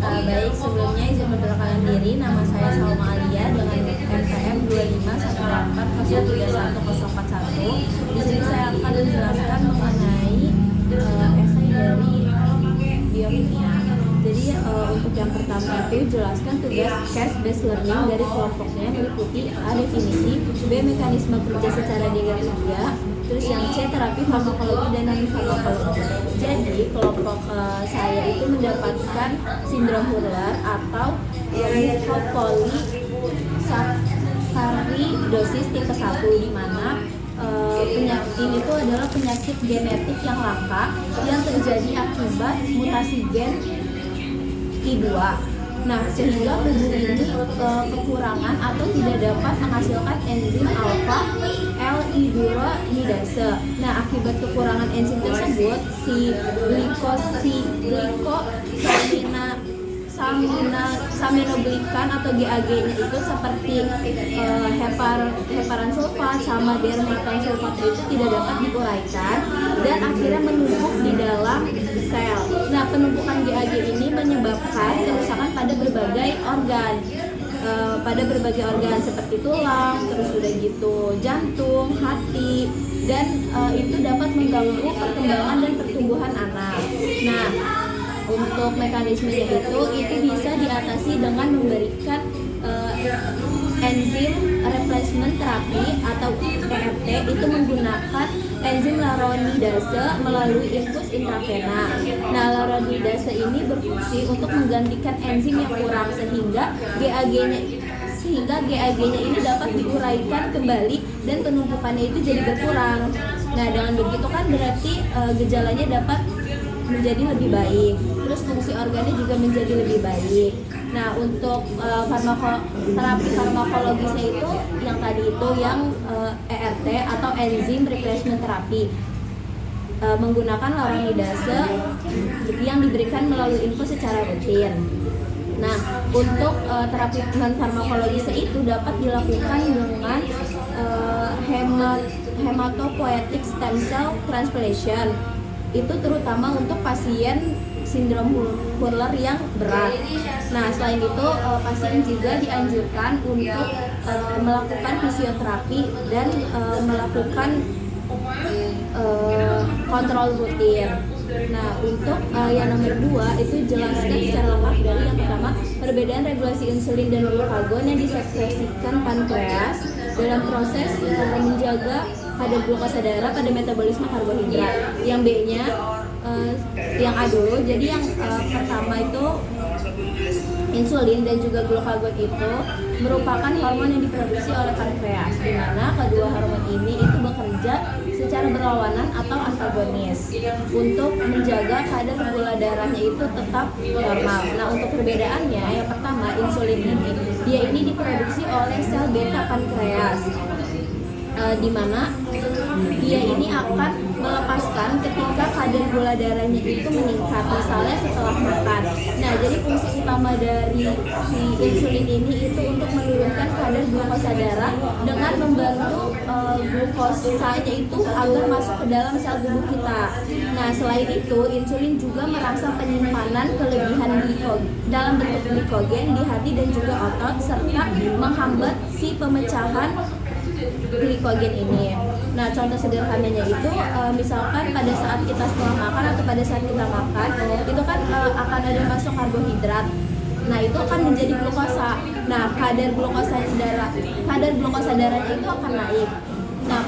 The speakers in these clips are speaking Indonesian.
Baik, sebelumnya izin memperkenalkan diri, nama saya Salma Alia dengan NPM 2514031041. Di sini saya akan menjelaskan mengenai esai dari biokimia. Jadi untuk yang pertama itu jelaskan tugas case based learning dari kelompoknya meliputi A. Definisi, B. Mekanisme kerja secara diagram, terus yang C. Terapi farmakologi dan non farmakologi. Jadi kelompok saya itu mendapatkan sindrom Hurler atau mucopolysaccharidosis tipe 1, di mana penyakit ini itu adalah penyakit genetik yang langka yang terjadi akibat mutasi gen I2. Nah, sehingga tubuh ini kekurangan atau tidak dapat menghasilkan enzim alfa L-hydroxylase. Nah, akibat kekurangan enzim tersebut, si glikosamienoglikan atau GAG itu seperti heparan sulfat sama dermatan sulfat itu tidak dapat diuraikan dan akhirnya menumpuk di dalam sel. Nah, penumpukan GAG ini menyebabkan kerusakan pada berbagai organ seperti tulang, terus udah gitu jantung, hati, dan itu dapat mengganggu perkembangan dan pertumbuhan anak. Nah, untuk mekanismenya itu bisa diatasi dengan memberikan enzim replacement therapy atau ERT, itu menggunakan enzim laronidase melalui infus intravena. Nah, laronidase ini berfungsi untuk menggantikan enzim yang kurang sehingga GAG-nya ini dapat diuraikan kembali dan penumpukannya itu jadi berkurang. Nah, dengan begitu kan berarti gejalanya dapat menjadi lebih baik, terus fungsi organnya juga menjadi lebih baik. Nah, untuk terapi farmakologisnya itu yang tadi itu yang ERT atau enzim replacement therapy, menggunakan laronidase yang diberikan melalui infus secara rutin. Nah, untuk terapi non farmakologisnya itu dapat dilakukan dengan hematopoietic stem cell transplantation, itu terutama untuk pasien sindrom Hurler yang berat. Nah, selain itu pasien juga dianjurkan untuk melakukan fisioterapi dan melakukan kontrol rutin. Nah, untuk yang nomor 2 itu jelaskan secara lengkap dari yang pertama, perbedaan regulasi insulin dan glukagon yang disekresikan pankreas dalam proses menjaga kadar glukosa darah pada metabolisme karbohidrat. Yang B-nya yang A dulu. Jadi yang pertama itu insulin dan juga glukagon itu merupakan hormon yang diproduksi oleh pankreas, di mana kedua hormon ini itu bekerja secara berlawanan atau antagonis untuk menjaga kadar gula darahnya itu tetap normal. Nah, untuk perbedaannya, yang pertama, insulin ini diproduksi oleh sel beta pankreas, di mana dia ini akan melepaskan ketika kadar gula darahnya itu meningkat, misalnya setelah makan. Nah, jadi fungsi utama dari si insulin ini itu untuk menurunkan kadar glukosa darah dengan membantu glukosanya itu agar masuk ke dalam sel tubuh kita. Nah, selain itu, insulin juga merangsang penyimpanan kelebihan dalam bentuk glikogen di hati dan juga otot, serta menghambat si pemecahan glikogen ini. Nah, contoh sederhananya itu misalkan pada saat kita setelah makan atau pada saat kita makan itu kan akan ada masuk karbohidrat. Nah, itu akan menjadi glukosa. Nah, kadar glukosa darahnya itu akan naik. Nah,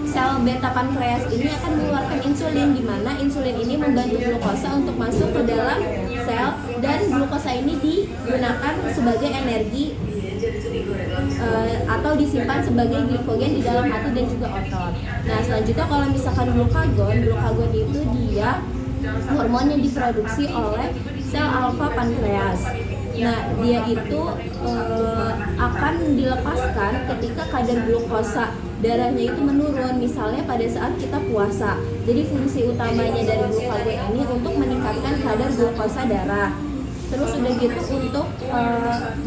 sel beta pankreas ini akan mengeluarkan insulin, di mana insulin ini membantu glukosa untuk masuk ke dalam sel, dan glukosa ini digunakan sebagai energi atau disimpan sebagai glikogen di dalam hati dan juga otot. Nah, selanjutnya kalau misalkan glukagon itu dia hormon yang diproduksi oleh sel alfa pankreas. Nah, dia itu akan dilepaskan ketika kadar glukosa darahnya itu menurun, misalnya pada saat kita puasa. Jadi fungsi utamanya dari glukagon ini untuk meningkatkan kadar glukosa darah. Terus udah gitu untuk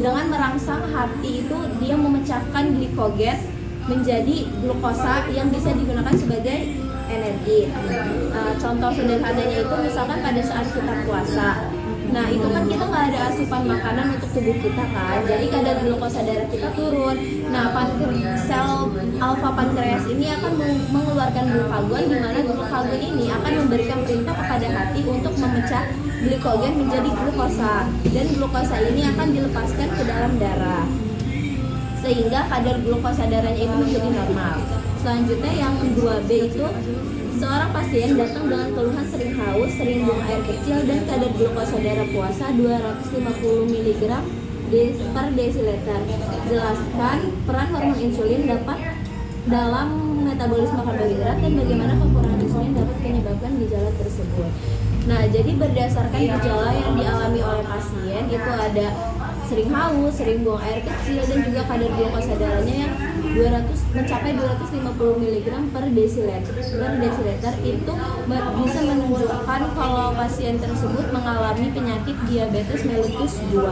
dengan merangsang hati itu dia memecahkan glikogen menjadi glukosa yang bisa digunakan sebagai energi. Contoh sederhananya itu misalkan pada saat kita puasa. Nah itu kan kita nggak ada asupan makanan untuk tubuh kita kan, jadi kadar glukosa darah kita turun. Nah sel alfa pankreas ini akan mengeluarkan glukagon, di mana glukagon ini akan memberikan perintah kepada hati untuk memecah glikogen menjadi glukosa, dan glukosa ini akan dilepaskan ke dalam darah sehingga kadar glukosa darahnya itu menjadi normal. Selanjutnya yang 2B itu seorang pasien datang dengan keluhan sering haus, sering buang air kecil, dan kadar glukosa darah puasa 250 mg per desiliter. Jelaskan peran hormon insulin dapat dalam metabolisme karbohidrat dan bagaimana kekurangan insulin dapat menyebabkan gejala tersebut. Nah, jadi berdasarkan gejala yang dialami oleh pasien itu ada sering haus, sering buang air kecil, dan juga kadar glukosa darahnya yang mencapai 250 mg per desiliter itu bisa menunjukkan kalau pasien tersebut mengalami penyakit diabetes mellitus 2.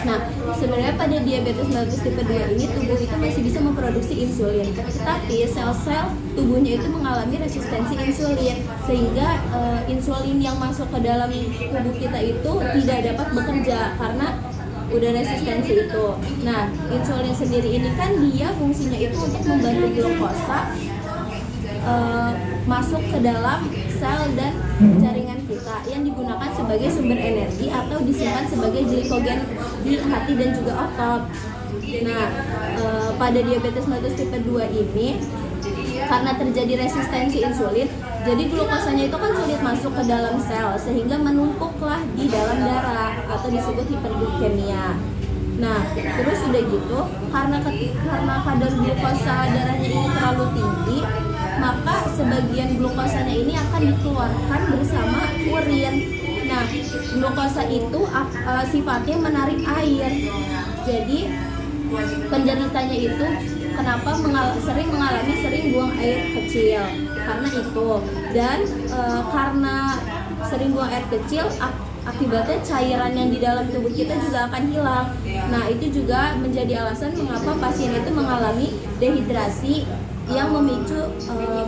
Nah, sebenarnya pada diabetes mellitus tipe 2 ini tubuh itu masih bisa memproduksi insulin, tetapi sel-sel tubuhnya itu mengalami resistensi insulin sehingga insulin yang masuk ke dalam tubuh kita itu tidak dapat bekerja karena udah resistensi itu. Nah, insulin sendiri ini kan dia fungsinya itu untuk membantu glukosa masuk ke dalam sel dan jaringan kita yang digunakan sebagai sumber energi atau disimpan sebagai glikogen di hati dan juga otot. Nah, pada diabetes mellitus tipe 2 ini karena terjadi resistensi insulin, jadi glukosanya itu kan sulit masuk ke dalam sel sehingga menumpuklah di dalam darah atau disebut hiperglikemia. Nah, terus udah gitu karena kadar glukosa darahnya ini terlalu tinggi, maka sebagian glukosanya ini akan dikeluarkan bersama urin. Nah, glukosa itu sifatnya menarik air. Jadi penderitanya itu kenapa sering buang air kecil karena itu, dan karena sering buang air kecil akibatnya cairan yang di dalam tubuh kita juga akan hilang. Nah, itu juga menjadi alasan mengapa pasien itu mengalami dehidrasi yang memicu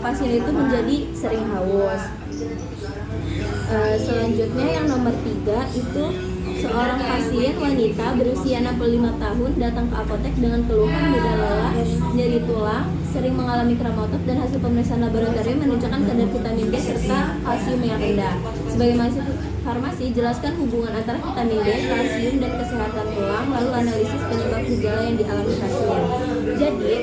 pasien itu menjadi sering haus. Selanjutnya yang nomor 3 itu seorang pasien wanita berusia 65 tahun datang ke apotek dengan keluhan mudah lelah, nyeri tulang, sering mengalami kram otot, dan hasil pemeriksaan laboratorium menunjukkan kadar vitamin D serta kalsium yang rendah. Sebagai mahasiswa farmasi, jelaskan hubungan antara vitamin D, kalsium, dan kesehatan tulang, lalu analisis penyebab gejala yang dialami pasien. Jadi,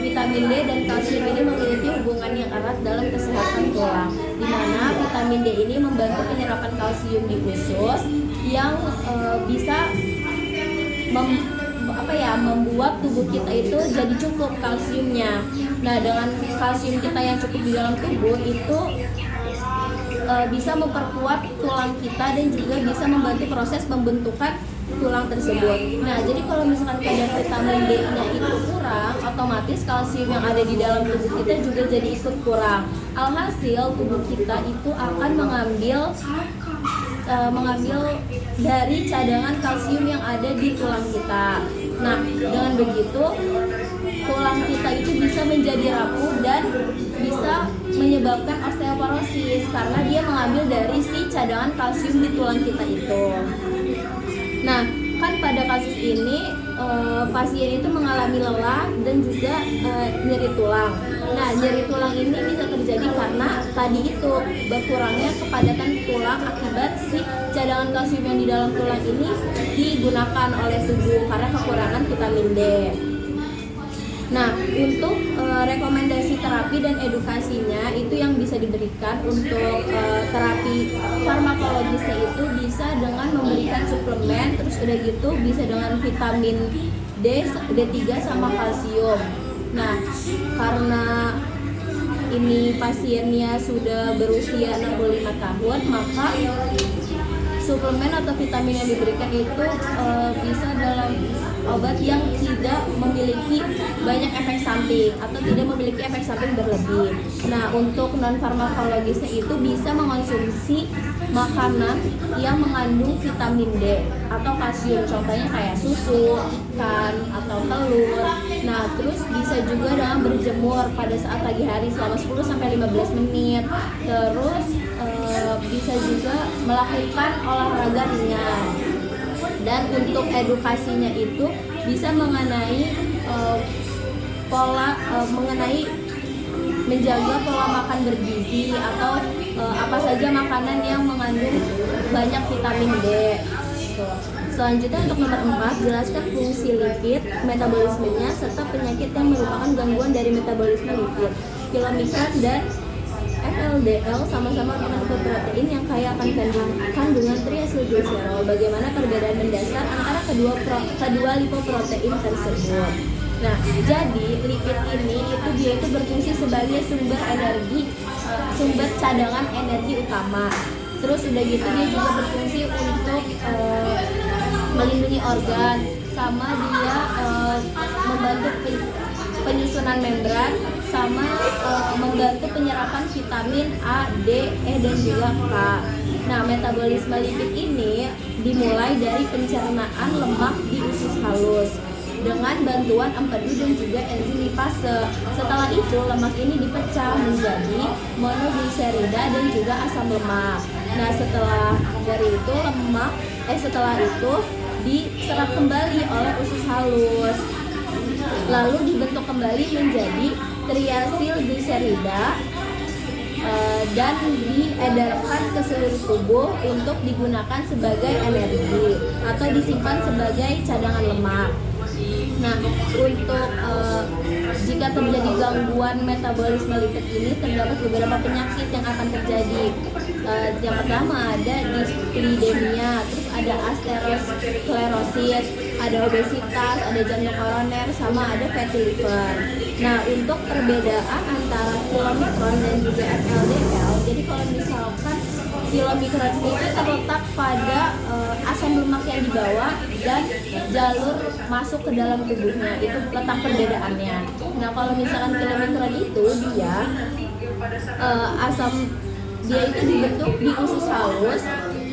vitamin D dan kalsium ini memiliki hubungan yang erat dalam kesehatan tulang, di mana vitamin D ini membantu penyerapan kalsium di usus yang bisa membuat tubuh kita itu jadi cukup kalsiumnya. Nah, dengan kalsium kita yang cukup di dalam tubuh itu bisa memperkuat tulang kita dan juga bisa membantu proses pembentukan tulang tersebut. Nah, jadi kalau misalkan kadar vitamin D-nya itu kurang, otomatis kalsium yang ada di dalam tubuh kita juga jadi ikut kurang. Alhasil tubuh kita itu akan mengambil dari cadangan kalsium yang ada di tulang kita. Nah, dengan begitu tulang kita itu bisa menjadi rapuh dan bisa menyebabkan osteoporosis karena dia mengambil dari si cadangan kalsium di tulang kita itu. Nah, kan pada kasus ini pasien itu mengalami lelah dan juga nyeri tulang. Nah, nyeri tulang ini bisa terjadi karena tadi itu berkurangnya kepadatan tulang akibat si cadangan kalsium yang di dalam tulang ini digunakan oleh tubuh karena kekurangan vitamin D. Nah, untuk rekomendasi terapi dan edukasinya itu yang bisa diberikan untuk terapi farmakologisnya itu bisa dengan memberikan suplemen, terus udah gitu bisa dengan vitamin D3 sama kalsium. Nah, karena ini pasiennya sudah berusia 65 tahun, maka suplemen atau vitamin yang diberikan itu bisa dalam obat yang tidak memiliki banyak efek samping atau tidak memiliki efek samping berlebih. Nah, untuk non farmakologisnya itu bisa mengonsumsi makanan yang mengandung vitamin D atau kalsium, contohnya kayak susu, ikan, atau telur. Nah, terus bisa juga dengan berjemur pada saat pagi hari selama 10-15 menit. Terus bisa juga melakukan olahraga ringan. Dan untuk edukasinya itu bisa mengenai mengenai menjaga pola makan bergizi atau apa saja makanan yang mengandung banyak vitamin D. Selanjutnya untuk nomor 4, jelaskan fungsi lipid, metabolismenya, serta penyakit yang merupakan gangguan dari metabolisme lipid. Kilomikron dan FLDL sama-sama mengandung protein yang kaya akan kandungan triacylglycerol. Bagaimana perbedaan mendasar antara kedua lipoprotein tersebut? Nah, jadi lipid ini dia itu berfungsi sebagai sumber energi, sumber cadangan energi utama. Terus udah gitu dia juga berfungsi untuk melindungi organ, sama dia membantu penyusunan membran, sama membantu penyerapan vitamin A, D, E, dan juga K. Nah, metabolisme lipid ini dimulai dari pencernaan lemak di usus halus dengan bantuan empedu dan juga enzim lipase. Setelah itu lemak ini dipecah menjadi monogliserida dan juga asam lemak. Nah, setelah itu diserap kembali oleh usus halus, lalu dibentuk kembali menjadi triacylglycerida dan diedarkan ke seluruh tubuh untuk digunakan sebagai energi atau disimpan sebagai cadangan lemak. Nah, untuk jika terjadi gangguan metabolisme lipid ini, terdapat beberapa penyakit yang akan terjadi. Yang pertama ada dislipidemia, terus ada aterosklerosis, ada obesitas, ada jantung koroner, sama ada fatty liver. Nah, untuk perbedaan antara kilomikron dan juga FLDL, jadi kalau misalkan kilomikron itu terletak pada asam lemak yang dibawa dan jalur masuk ke dalam tubuhnya, itu letak perbedaannya. Nah, kalau misalkan kilomikron itu dia itu dibentuk di usus halus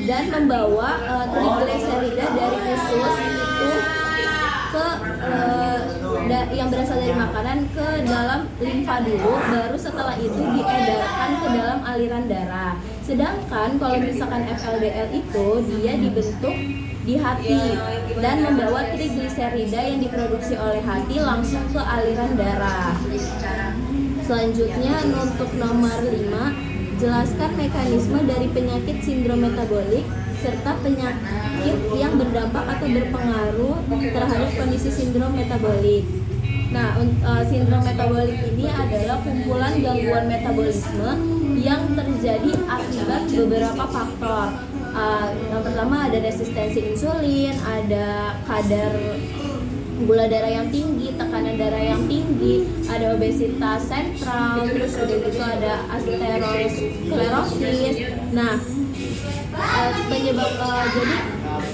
dan membawa trigliserida dari usus itu ke yang berasal dari makanan ke dalam limfa dulu, baru setelah itu diedarkan ke dalam aliran darah. Sedangkan kalau misalkan FLDL itu dia dibentuk di hati dan membawa trigliserida yang diproduksi oleh hati langsung ke aliran darah. Selanjutnya untuk nomor 5, jelaskan mekanisme dari penyakit sindrom metabolik serta penyakit yang berdampak atau berpengaruh terhadap kondisi sindrom metabolik. Nah, sindrom metabolik ini adalah kumpulan gangguan metabolisme yang terjadi akibat beberapa faktor. Yang pertama ada resistensi insulin, ada kadar gula darah yang tinggi, tekanan darah yang tinggi, ada obesitas sentral, terus udah gitu ada aterosklerosis. Nah, jadi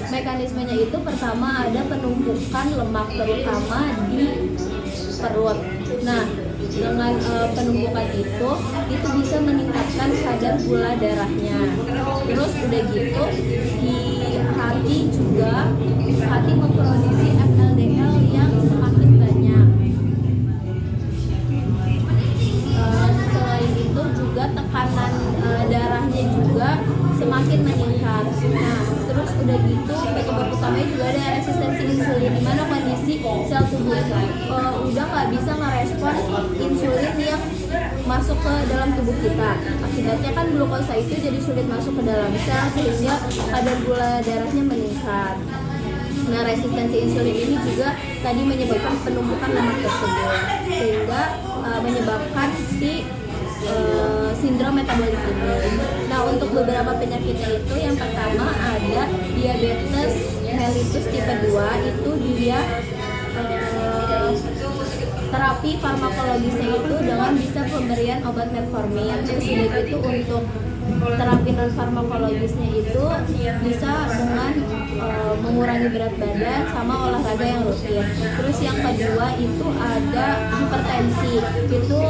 mekanismenya itu pertama ada penumpukan lemak terutama di perut. Nah, dengan penumpukan itu bisa meningkatkan kadar gula darahnya. Terus udah gitu di hati juga, hati memproduksi FLDL yang semakin banyak. Selain itu juga tekanan darahnya juga semakin meningkat. Nah, terus udah gitu penyebab utamanya juga ada resistensi insulin, di mana kondisi sel tubuh itu udah nggak bisa ngerespon insulin yang masuk ke dalam tubuh kita. Akibatnya kan glukosa itu jadi sulit masuk ke dalam sel sehingga kadar gula darahnya meningkat. Nah, resistensi insulin ini juga tadi menyebabkan penumpukan lemak tersebut sehingga menyebabkan sindrom metabolik ini. Nah, untuk beberapa penyakitnya itu yang pertama ada diabetes mellitus tipe 2, itu dia terapi farmakologisnya itu dengan bisa pemberian obat metformin. Terus itu untuk terapi non farmakologisnya itu bisa dengan mengurangi berat badan sama olahraga yang rutin. Terus yang kedua itu ada hipertensi, itu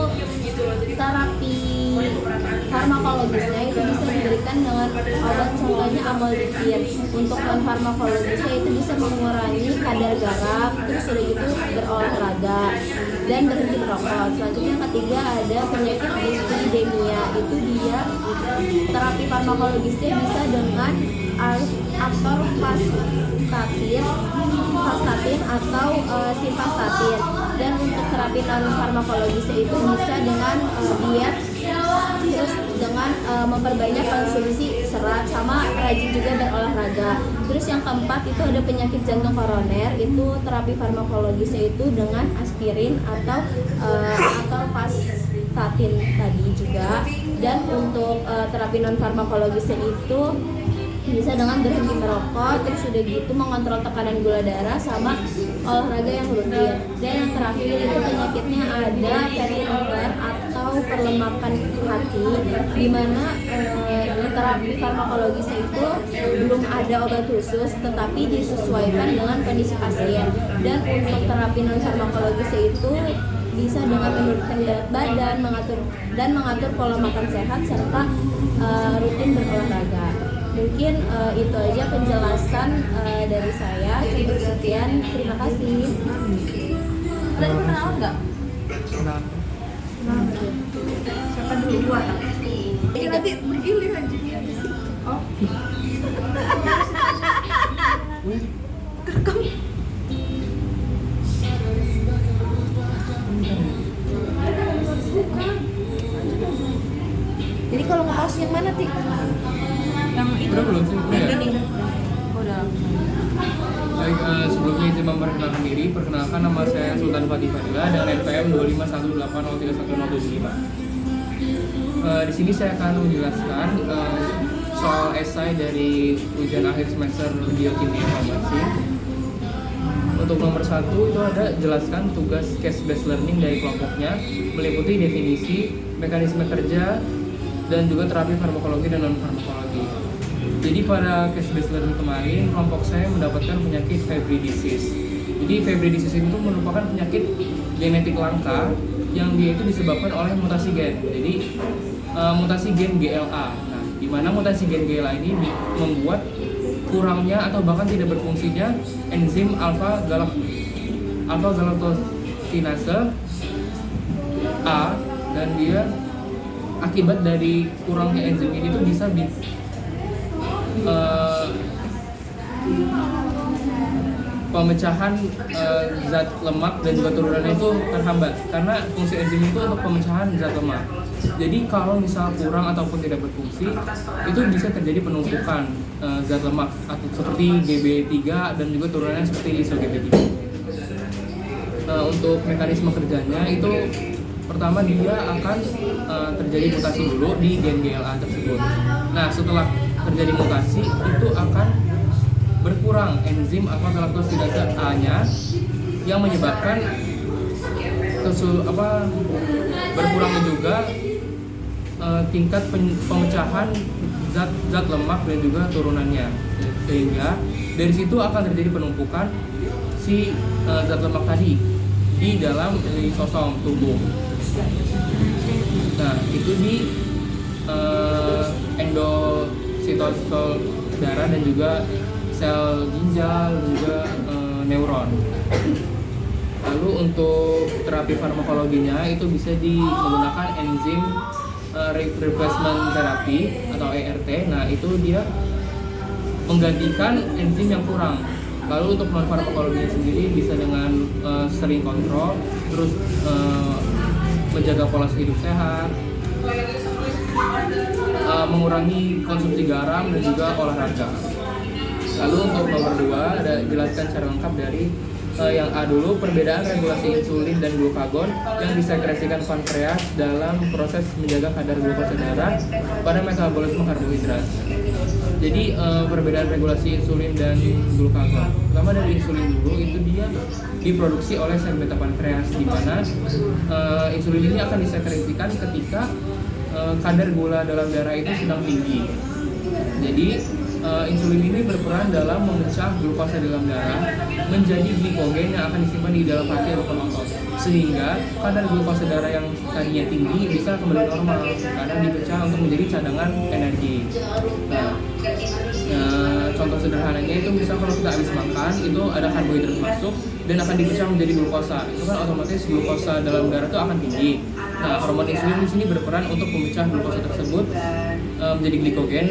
terapi farmakologisnya itu bisa diberikan dengan obat contohnya namanya amlodipin. Untuk non farmakologisnya itu bisa mengurangi kadar garam, terus udah gitu berolahraga dan berhenti merokok. Selanjutnya yang ketiga ada penyakit dislipidemia. Itu dia terapi farmakologisnya bisa dengan vastatin atau simvastatin. Dan untuk terapi non farmakologisnya itu bisa dengan diet, terus dengan memperbanyak konsumsi serat, sama rajin juga berolahraga. Terus yang keempat itu ada penyakit jantung koroner. Itu terapi farmakologisnya itu dengan aspirin atau vastatin tadi juga. Dan untuk terapi non farmakologisnya itu bisa dengan berhenti merokok, terus udah gitu mengontrol tekanan gula darah sama olahraga yang rutin. Dan yang terakhir itu penyakitnya ada fatty liver atau perlemakan hati, dimana terapi farmakologisnya itu belum ada obat khusus, tetapi disesuaikan dengan kondisi pasien. Dan untuk terapi non farmakologisnya itu bisa dengan menurunkan berat badan, mengatur pola makan sehat, serta rutin berolahraga. Mungkin itu aja penjelasan dari saya. Cukup sekian, terima kasih. Ada perkenalan nggak? Siapa dulu gua? Ini nanti bergilir aja dia di sini. Oh. Kerekam. Jadi kalau ngepaus yang mana, Tik? Yang itu belum sih? yang ini. Udah. Baik, sebelumnya izin memperkenalkan diri. Perkenalkan, nama saya Sultan Fatih Fadila dengan NPM 251803175. Di sini saya akan menjelaskan soal esai dari ujian akhir semester biokimia farmasi. Untuk nomor 1 itu ada jelaskan tugas case based learning dari kelompoknya, meliputi definisi, mekanisme kerja, dan juga terapi farmakologi dan non farmakologi. Jadi pada case based learning kemarin kelompok saya mendapatkan penyakit Fabry disease. Jadi Fabry disease itu merupakan penyakit genetik langka yang dia itu disebabkan oleh mutasi gen. Jadi mutasi gen GLA. Nah, di mana mutasi gen GLA ini membuat kurangnya atau bahkan tidak berfungsinya enzim alpha galactosinase A, dan dia akibat dari kurangnya enzim ini tuh bisa pemecahan zat lemak dan juga turunannya itu terhambat karena fungsi enzim itu untuk pemecahan zat lemak. Jadi kalau misal kurang ataupun tidak berfungsi, itu bisa terjadi penumpukan zat lemak atau seperti GB3 dan juga turunannya seperti liso-GB3. Untuk mekanisme kerjanya itu pertama dia akan terjadi mutasi dulu di gen GLA tersebut. Nah, setelah terjadi mutasi itu akan berkurang enzim alpha galactosinase A-nya yang menyebabkan berkurangnya juga tingkat pemecahan zat lemak dan juga turunannya, sehingga dari situ akan terjadi penumpukan si zat lemak tadi di dalam lisosom tubuh. Nah, itu di endositosol darah dan juga sel ginjal dan juga neuron. Lalu untuk terapi farmakologinya itu bisa menggunakan enzim replacement therapy atau ERT. Nah, itu dia menggantikan enzim yang kurang. Lalu untuk non farmakologinya sendiri bisa dengan sering kontrol, terus menjaga pola hidup sehat, mengurangi konsumsi garam dan juga olahraga. Lalu untuk nomor 2 ada jelaskan secara lengkap dari yang A dulu, perbedaan regulasi insulin dan glukagon yang disekresikan pankreas dalam proses menjaga kadar glukosa darah pada metabolisme karbohidrat. Jadi perbedaan regulasi insulin dan glukagon. Pertama dari insulin dulu, itu dia diproduksi oleh sel beta pankreas, di mana insulin ini akan disekresikan ketika kadar gula dalam darah itu sedang tinggi. Jadi insulin ini berperan dalam memecah glukosa dalam darah menjadi glikogen yang akan disimpan di dalam hati atau otot, sehingga kadar glukosa darah yang tadinya tinggi bisa kembali normal karena dipecah untuk menjadi cadangan energi. Nah, sederhananya itu misal kalau kita habis makan itu ada karbohidrat masuk dan akan dipecah menjadi glukosa. Itu kan otomatis glukosa dalam darah itu akan tinggi. Nah, hormon insulin di sini berperan untuk memecah glukosa tersebut menjadi glikogen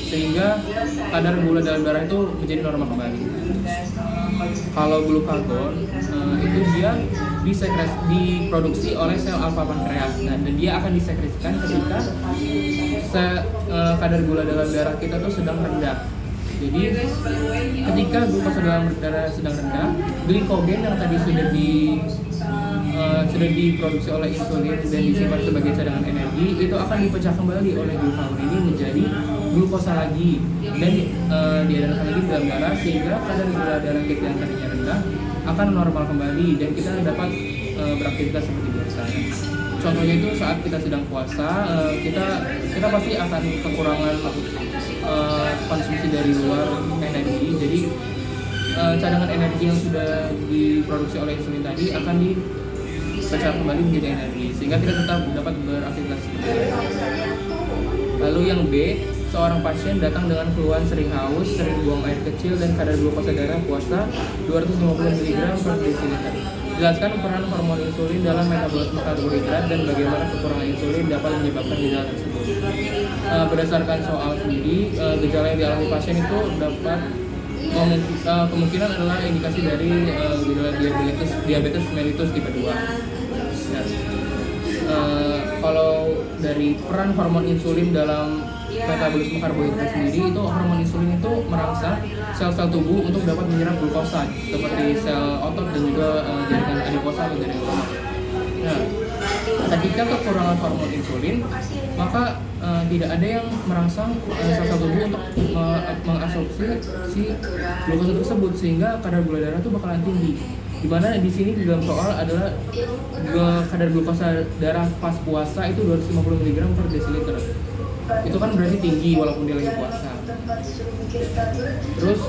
sehingga kadar gula dalam darah itu menjadi normal kembali. Kalau glukagon itu dia diproduksi oleh sel alfa pankreas. Nah, dan dia akan disekresikan ketika kadar gula dalam darah kita tuh sedang rendah. Jadi ketika glukosa dalam darah sedang rendah, glikogen yang tadi sudah diproduksi oleh insulin dan disimpan sebagai cadangan energi itu akan dipecah kembali oleh glukagon ini menjadi glukosa lagi dan diedarkan lagi dalam darah sehingga kadar gula darah kita yang tadinya rendah akan normal kembali dan kita dapat beraktivitas seperti biasa. Contohnya itu saat kita sedang puasa, kita pasti akan kekurangan konsumsi dari luar energi. Jadi cadangan energi yang sudah diproduksi oleh insulin tadi akan dipecah kembali menjadi energi sehingga kita tetap dapat beraktivitas seperti biasa. Lalu yang B, seorang pasien datang dengan keluhan sering haus, sering buang air kecil dan kadar glukosa darah puasa 250 mg per desiliter. Jelaskan peran hormon insulin dalam metabolisme karbohidrat dan bagaimana kekurangan insulin dapat menyebabkan gejala tersebut. Berdasarkan soal sendiri, gejala yang dialami pasien itu dapat kemungkinan adalah indikasi dari gejala diabetes mellitus tipe 2. Ya. Kalau dari peran hormon insulin dalam metabolisme karbohidrat sendiri, itu hormon insulin itu merangsang sel-sel tubuh untuk dapat menyerap glukosa seperti sel otot dan juga jaringan adiposa atau jaringan lemak. Nah, ketika kekurangan hormon insulin, maka tidak ada yang merangsang sel-sel tubuh untuk mengabsorpsi si glukosa tersebut sehingga kadar gula darah itu bakalan tinggi. Dimana di sini di dalam soal adalah kadar glukosa darah pas puasa itu 250 mg per desiliter. Itu kan berarti tinggi walaupun dia lagi puasa. Terus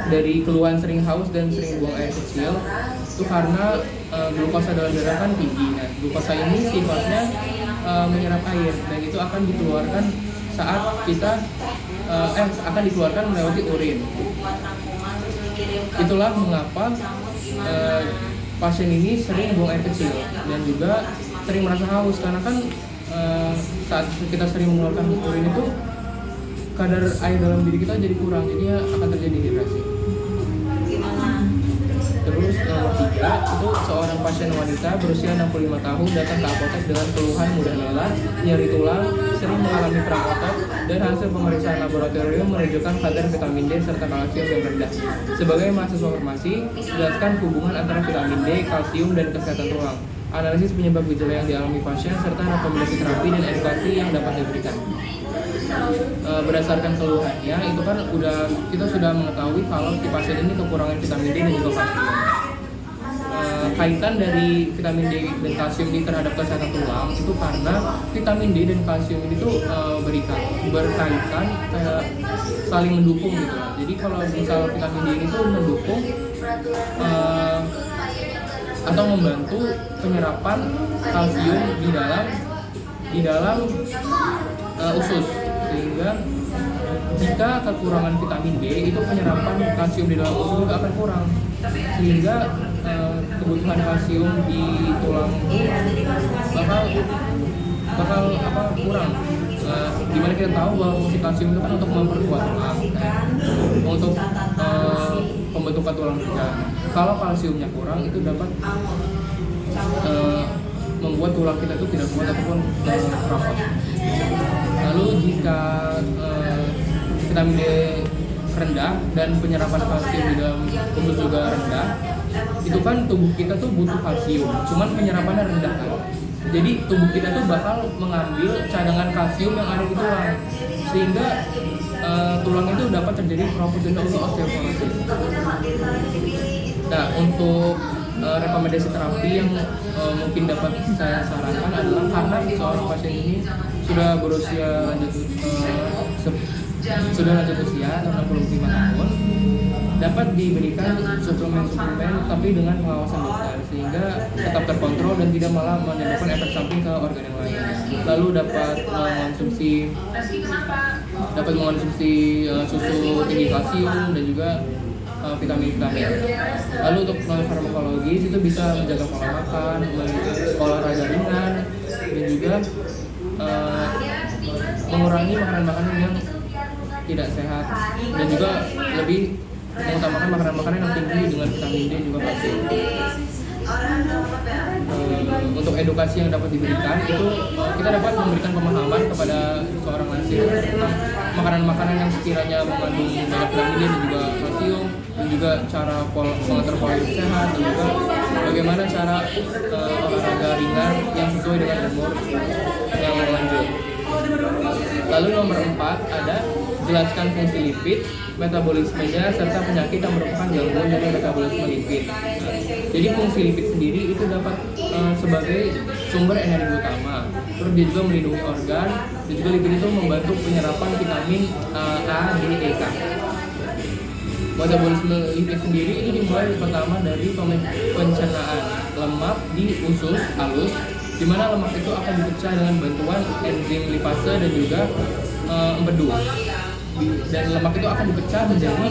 dari keluhan sering haus dan sering buang air kecil itu karena glukosa dalam darah kan tinggi. Nah, glukosa ini sifatnya menyerap air dan itu akan dikeluarkan saat kita akan dikeluarkan melewati urin. Itulah mengapa pasien ini sering buang air kecil dan juga sering merasa haus karena kan saat kita sering mengeluarkan urin itu kadar air dalam diri kita jadi kurang, jadinya akan terjadi dehidrasi. Terus nomor 3 itu seorang pasien wanita berusia 65 tahun datang ke apotek dengan keluhan mudah lelah, nyeri tulang, sering mengalami perang otot dan hasil pemeriksaan laboratorium menunjukkan kadar vitamin D serta kalsium yang rendah. Sebagai mahasiswa farmasi, jelaskan hubungan antara vitamin D, kalsium dan kesehatan tulang. Analisis penyebab gejala yang dialami pasien serta rekomendasi terapi dan edukasi yang dapat diberikan. Berdasarkan keluhannya itu kan kita sudah mengetahui kalau si pasien ini kekurangan vitamin D dan juga kalsium. Kaitan dari vitamin D dan kalsium ini terhadap kesehatan tulang itu karena vitamin D dan kalsium ini tuh berkaitan saling mendukung gitu. Jadi kalau misal vitamin D ini tuh mendukung atau membantu penyerapan kalsium di dalam usus, sehingga jika kekurangan vitamin D itu penyerapan kalsium di dalam usus juga akan kurang sehingga kebutuhan kalsium di tulang bakal kurang. Dimana kita tahu bahwa fungsi kalsium itu kan untuk memperkuat tulang, untuk pembentukan tulang juga. Kalau kalsiumnya kurang itu dapat membuat tulang kita itu tidak kuat ataupun keropos. Lalu jika vitamin D rendah dan penyerapan kalsium di dalam tubuh juga rendah, itu kan tubuh kita tuh butuh kalsium, cuman penyerapannya rendah kan. Jadi tubuh kita tuh bakal mengambil cadangan kalsium yang ada di tulang, sehingga tulang itu dapat terjadi keropos dan osteoporosis. Nah, untuk rekomendasi terapi yang mungkin dapat saya sarankan adalah karena seorang pasien ini sudah berusia lanjut usia 65 tahun dapat diberikan suplemen-suplemen tapi dengan pengawasan dokter sehingga tetap terkontrol dan tidak malah menyebabkan efek samping ke organ yang lain. Lalu dapat mengonsumsi susu tinggi kalsium dan juga vitamin-vitamin. Lalu untuk non farmakologis itu bisa menjaga pola makan, olahraga ringan, dan juga mengurangi makanan-makanan yang tidak sehat dan juga lebih mengutamakan makanan-makanan yang tinggi dengan vitamin D juga kalsium. Untuk edukasi yang dapat diberikan itu kita dapat memberikan pemahaman kepada seorang lansia tentang makanan-makanan yang sekiranya mengandung banyak vitamin D dan juga kalsium, dan juga cara mengatur pola hidup sehat, dan juga bagaimana cara olahraga ringan yang sesuai dengan umur yang lanjut. Lalu nomor 4 ada jelaskan fungsi lipid, metabolismenya, serta penyakit yang merupakan gangguan dari metabolisme lipid. Jadi fungsi lipid sendiri itu dapat sebagai sumber energi utama. Terus dia juga melindungi organ, dan juga lipid itu membantu penyerapan vitamin A, D, E, K. Metabolisme lipid sendiri itu dimulai pertama dari pencernaan lemak di usus halus, di mana lemak itu akan dipecah dengan bantuan enzim lipase dan juga empedu. Dan lemak itu akan dipecah menjadi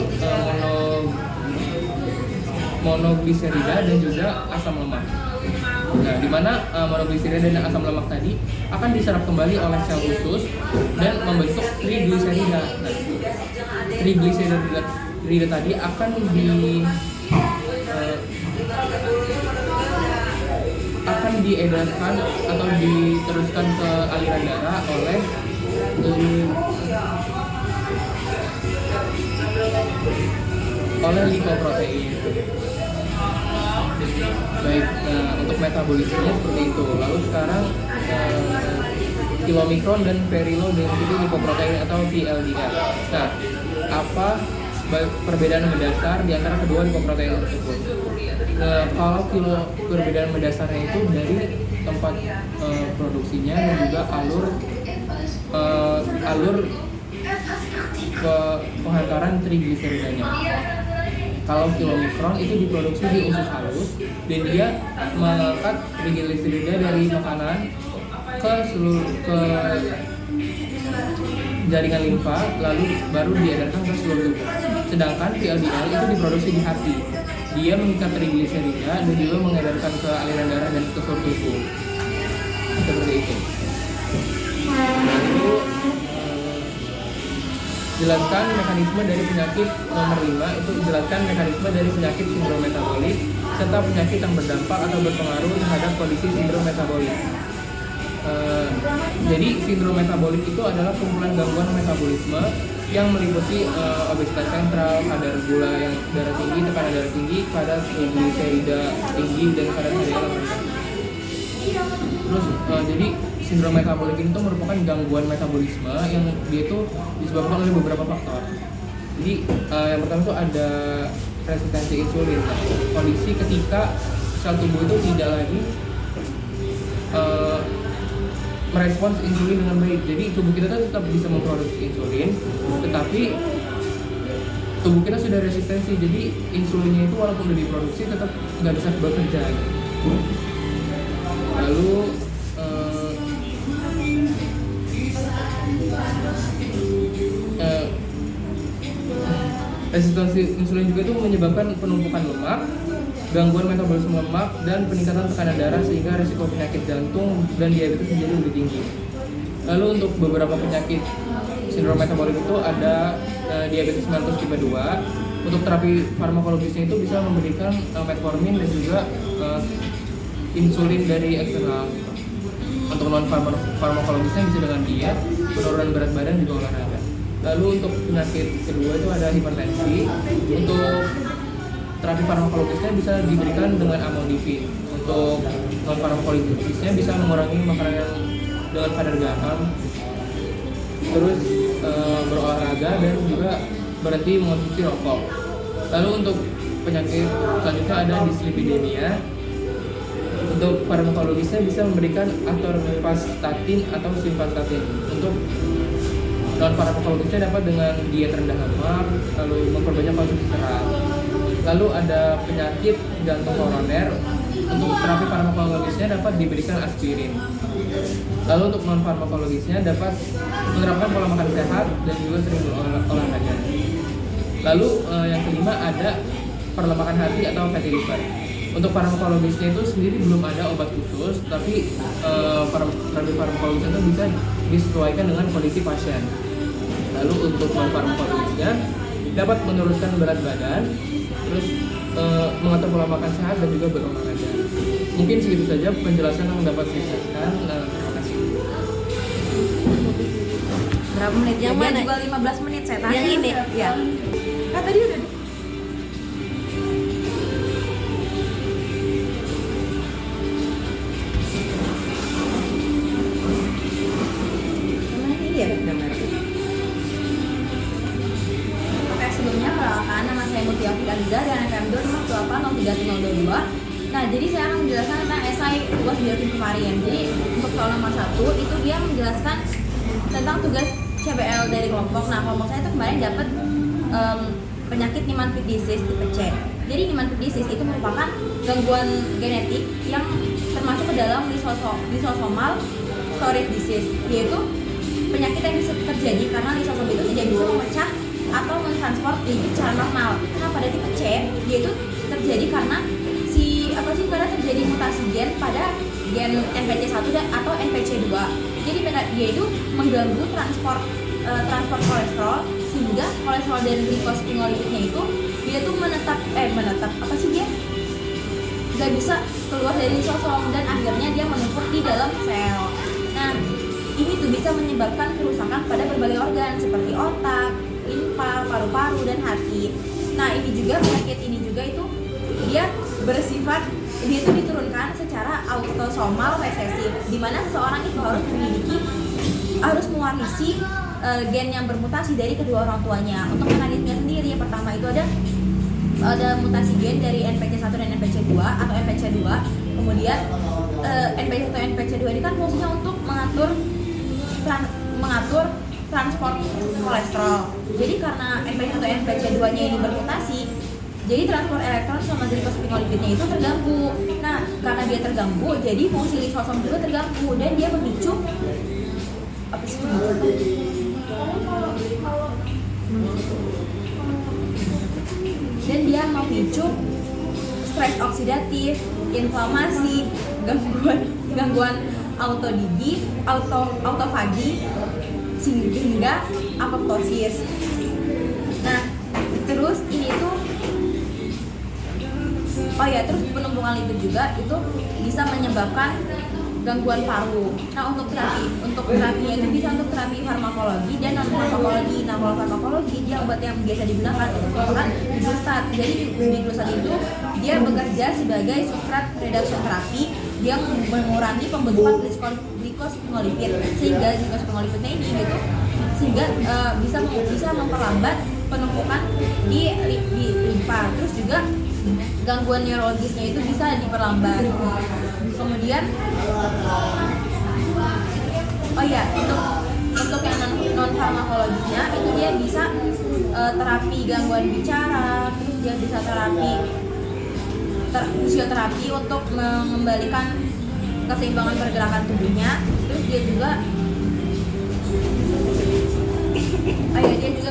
monogliserida dan juga asam lemak. Nah, di mana monogliserida dan asam lemak tadi akan diserap kembali oleh sel usus dan membentuk trigliserida. Nah, trigliserida tadi akan diedarkan atau diteruskan ke aliran darah oleh lipoprotein. Baik, untuk metabolismenya seperti itu. Lalu sekarang kilomikron dan very low density lipoprotein atau VLDL. Nah, apa perbedaan mendasar di antara kedua lipoprotein tersebut? Kalau perbedaan mendasarnya itu dari tempat produksinya dan juga alur ke penghantaran trigliseridanya. Kalau kilomikron itu diproduksi di usus halus dan dia mengangkat trigliserida dari makanan ke jaringan limfa, lalu baru diedarkan ke seluruh tubuh. Sedangkan VLDL itu diproduksi di hati. Dia mengikat trigliserida dan juga mengedarkan ke aliran darah dan ke seluruh tubuh. Seperti itu. Lalu jelaskan mekanisme dari penyakit nomor 5, itu jelaskan mekanisme dari penyakit sindrom metabolik serta penyakit yang berdampak atau berpengaruh terhadap kondisi sindrom metabolik. Jadi sindrom metabolik itu adalah kumpulan gangguan metabolisme yang meliputi obesitas sentral, kadar gula yang darah tinggi, tekanan darah tinggi, kadar trigliserida tinggi, dan kadar HDL rendah. Terus jadi sindrom metabolik ini tuh merupakan gangguan metabolisme yang dia itu disebabkan oleh beberapa faktor. Jadi yang pertama itu ada resistensi insulin. Nah, kondisi ketika sel tubuh itu tidak lagi merespons insulin dengan baik. Jadi tubuh kita tetap bisa memproduksi insulin, tetapi tubuh kita sudah resistensi. Jadi insulinnya itu walaupun udah diproduksi tetap nggak bisa bekerja. Lalu resistensi insulin juga itu menyebabkan penumpukan lemak, gangguan metabolisme lemak, dan peningkatan tekanan darah sehingga risiko penyakit jantung dan diabetes menjadi lebih tinggi. Lalu untuk beberapa penyakit sindrom metabolik itu ada diabetes mellitus tipe 2. Untuk terapi farmakologisnya itu bisa memberikan metformin dan juga insulin dari eksternal. Untuk non farmakologisnya bisa dengan diet, penurunan berat badan, juga olahraga. Lalu untuk penyakit kedua itu ada hipertensi. Untuk terapi farmakologisnya bisa diberikan dengan amlodipin. Untuk non farmakologisnya bisa mengurangi makanan yang dengan kadar garam, terus berolahraga, dan juga berhenti mengonsumsi rokok. Lalu untuk penyakit selanjutnya ada dislipidemia. Untuk farmakologisnya bisa memberikan atorvastatin atau simvastatin. Untuk Non farmakologisnya dapat dengan diet rendah lemak, lalu memperbanyak konsumsi serat. Lalu ada penyakit jantung koroner. Untuk terapi farmakologisnya dapat diberikan aspirin. Lalu untuk non farmakologisnya dapat menerapkan pola makan sehat dan juga sering berolahraga. Lalu yang kelima ada perlemakan hati atau fatty liver. Untuk farmakologisnya itu sendiri belum ada obat khusus, tapi terapi farmakologisnya itu bisa disesuaikan dengan kondisi pasien. Lalu untuk non farmakologisnya dapat menurunkan berat badan, terus mengatur pola makan sehat dan juga berolahraga. Mungkin segitu saja penjelasan yang dapat saya jelaskan. Terima kasih. Berapa menit? Yang Dia mana? juga 15 menit saya tanya. Yang ini? Ya. Ah tadi udah. Emang ini ya? Oke, sebelumnya perkenalkan, nama saya Mutia Fikariza dan NPM 258031022. Nah, jadi saya akan menjelaskan tentang esai tugas biotim kemarin. Jadi untuk soal nomor 1 itu dia menjelaskan tentang tugas CBL dari kelompok. Nah, kelompok saya itu kemarin dapat penyakit Niemann-Pick disease tipe C. Jadi Niemann-Pick disease itu merupakan gangguan genetik yang termasuk ke dalam lysosomal storage disease, yaitu penyakit yang bisa terjadi karena lisosom itu tidak bisa memecah atau mentransport lipid secara normal. Nah, pada tipe C yaitu terjadi karena karena terjadi mutasi gen pada gen NPC1 atau NPC2. Jadi dia itu mengganggu transport kolesterol, sehingga kolesterol dan glikosfingolipidnya itu dia tuh menetap dia nggak bisa keluar dari lisosom dan akhirnya dia menumpuk di dalam sel. Nah, ini tuh bisa menyebabkan kerusakan pada berbagai organ seperti otak, limpa, paru-paru, dan hati. Nah, penyakit ini juga itu dia itu diturunkan secara autosomal resesif, di mana seseorang itu harus mewarisi gen yang bermutasi dari kedua orang tuanya. Untuk mekanismenya sendiri, yang pertama itu ada mutasi gen dari NPC1 dan NPC2 atau NPC2. Kemudian NPC1 dan NPC2 ini kan fungsinya untuk mengatur transport kolesterol. Jadi karena NPC1 dan NPC2-nya ini bermutasi, jadi transport elektron sama glikosfingolipidnya itu terganggu. Nah, karena dia terganggu, jadi fungsi lisosom juga terganggu dan dia memicu stres oksidatif, inflamasi, gangguan autofagi, hingga apoptosis. Nah, terus terus penumpukan lipid juga itu bisa menyebabkan gangguan paru. Nah, untuk terapinya itu bisa untuk terapi farmakologi dan non farmakologi. Nah, kalau farmakologi dia obat yang biasa digunakan merupakan diglustat. Jadi diglustat itu dia bekerja sebagai substrat reduction terapi yang mengurangi pembentukan glikosfingolipid, sehingga glikosfingolipidnya ini bisa memperlambat penumpukan di limpa. Terus juga gangguan neurologisnya itu bisa diperlambat. Kemudian untuk yang non farmakologinya itu dia bisa terapi gangguan bicara, terus dia bisa fisioterapi untuk mengembalikan keseimbangan pergerakan tubuhnya. Terus dia juga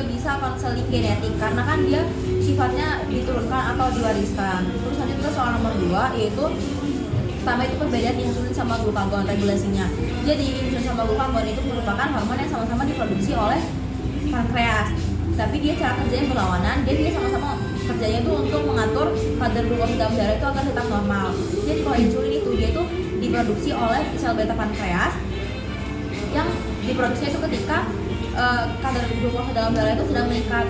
bisa konseling genetik karena kan dia sifatnya diturunkan atau diwariskan. Terus selanjutnya soal nomor 2 yaitu pertama itu perbedaan insulin sama glukagon regulasinya. Jadi insulin sama glukagon itu merupakan hormon yang sama-sama diproduksi oleh pankreas, tapi dia cara kerjanya berlawanan. Dia sama-sama kerjanya itu untuk mengatur kadar glukosa dalam darah itu agar tetap normal. Jadi kalau insulin itu dia itu diproduksi oleh sel beta pankreas yang diproduksi itu ketika kadar glukosa dalam darah itu sedang meningkat,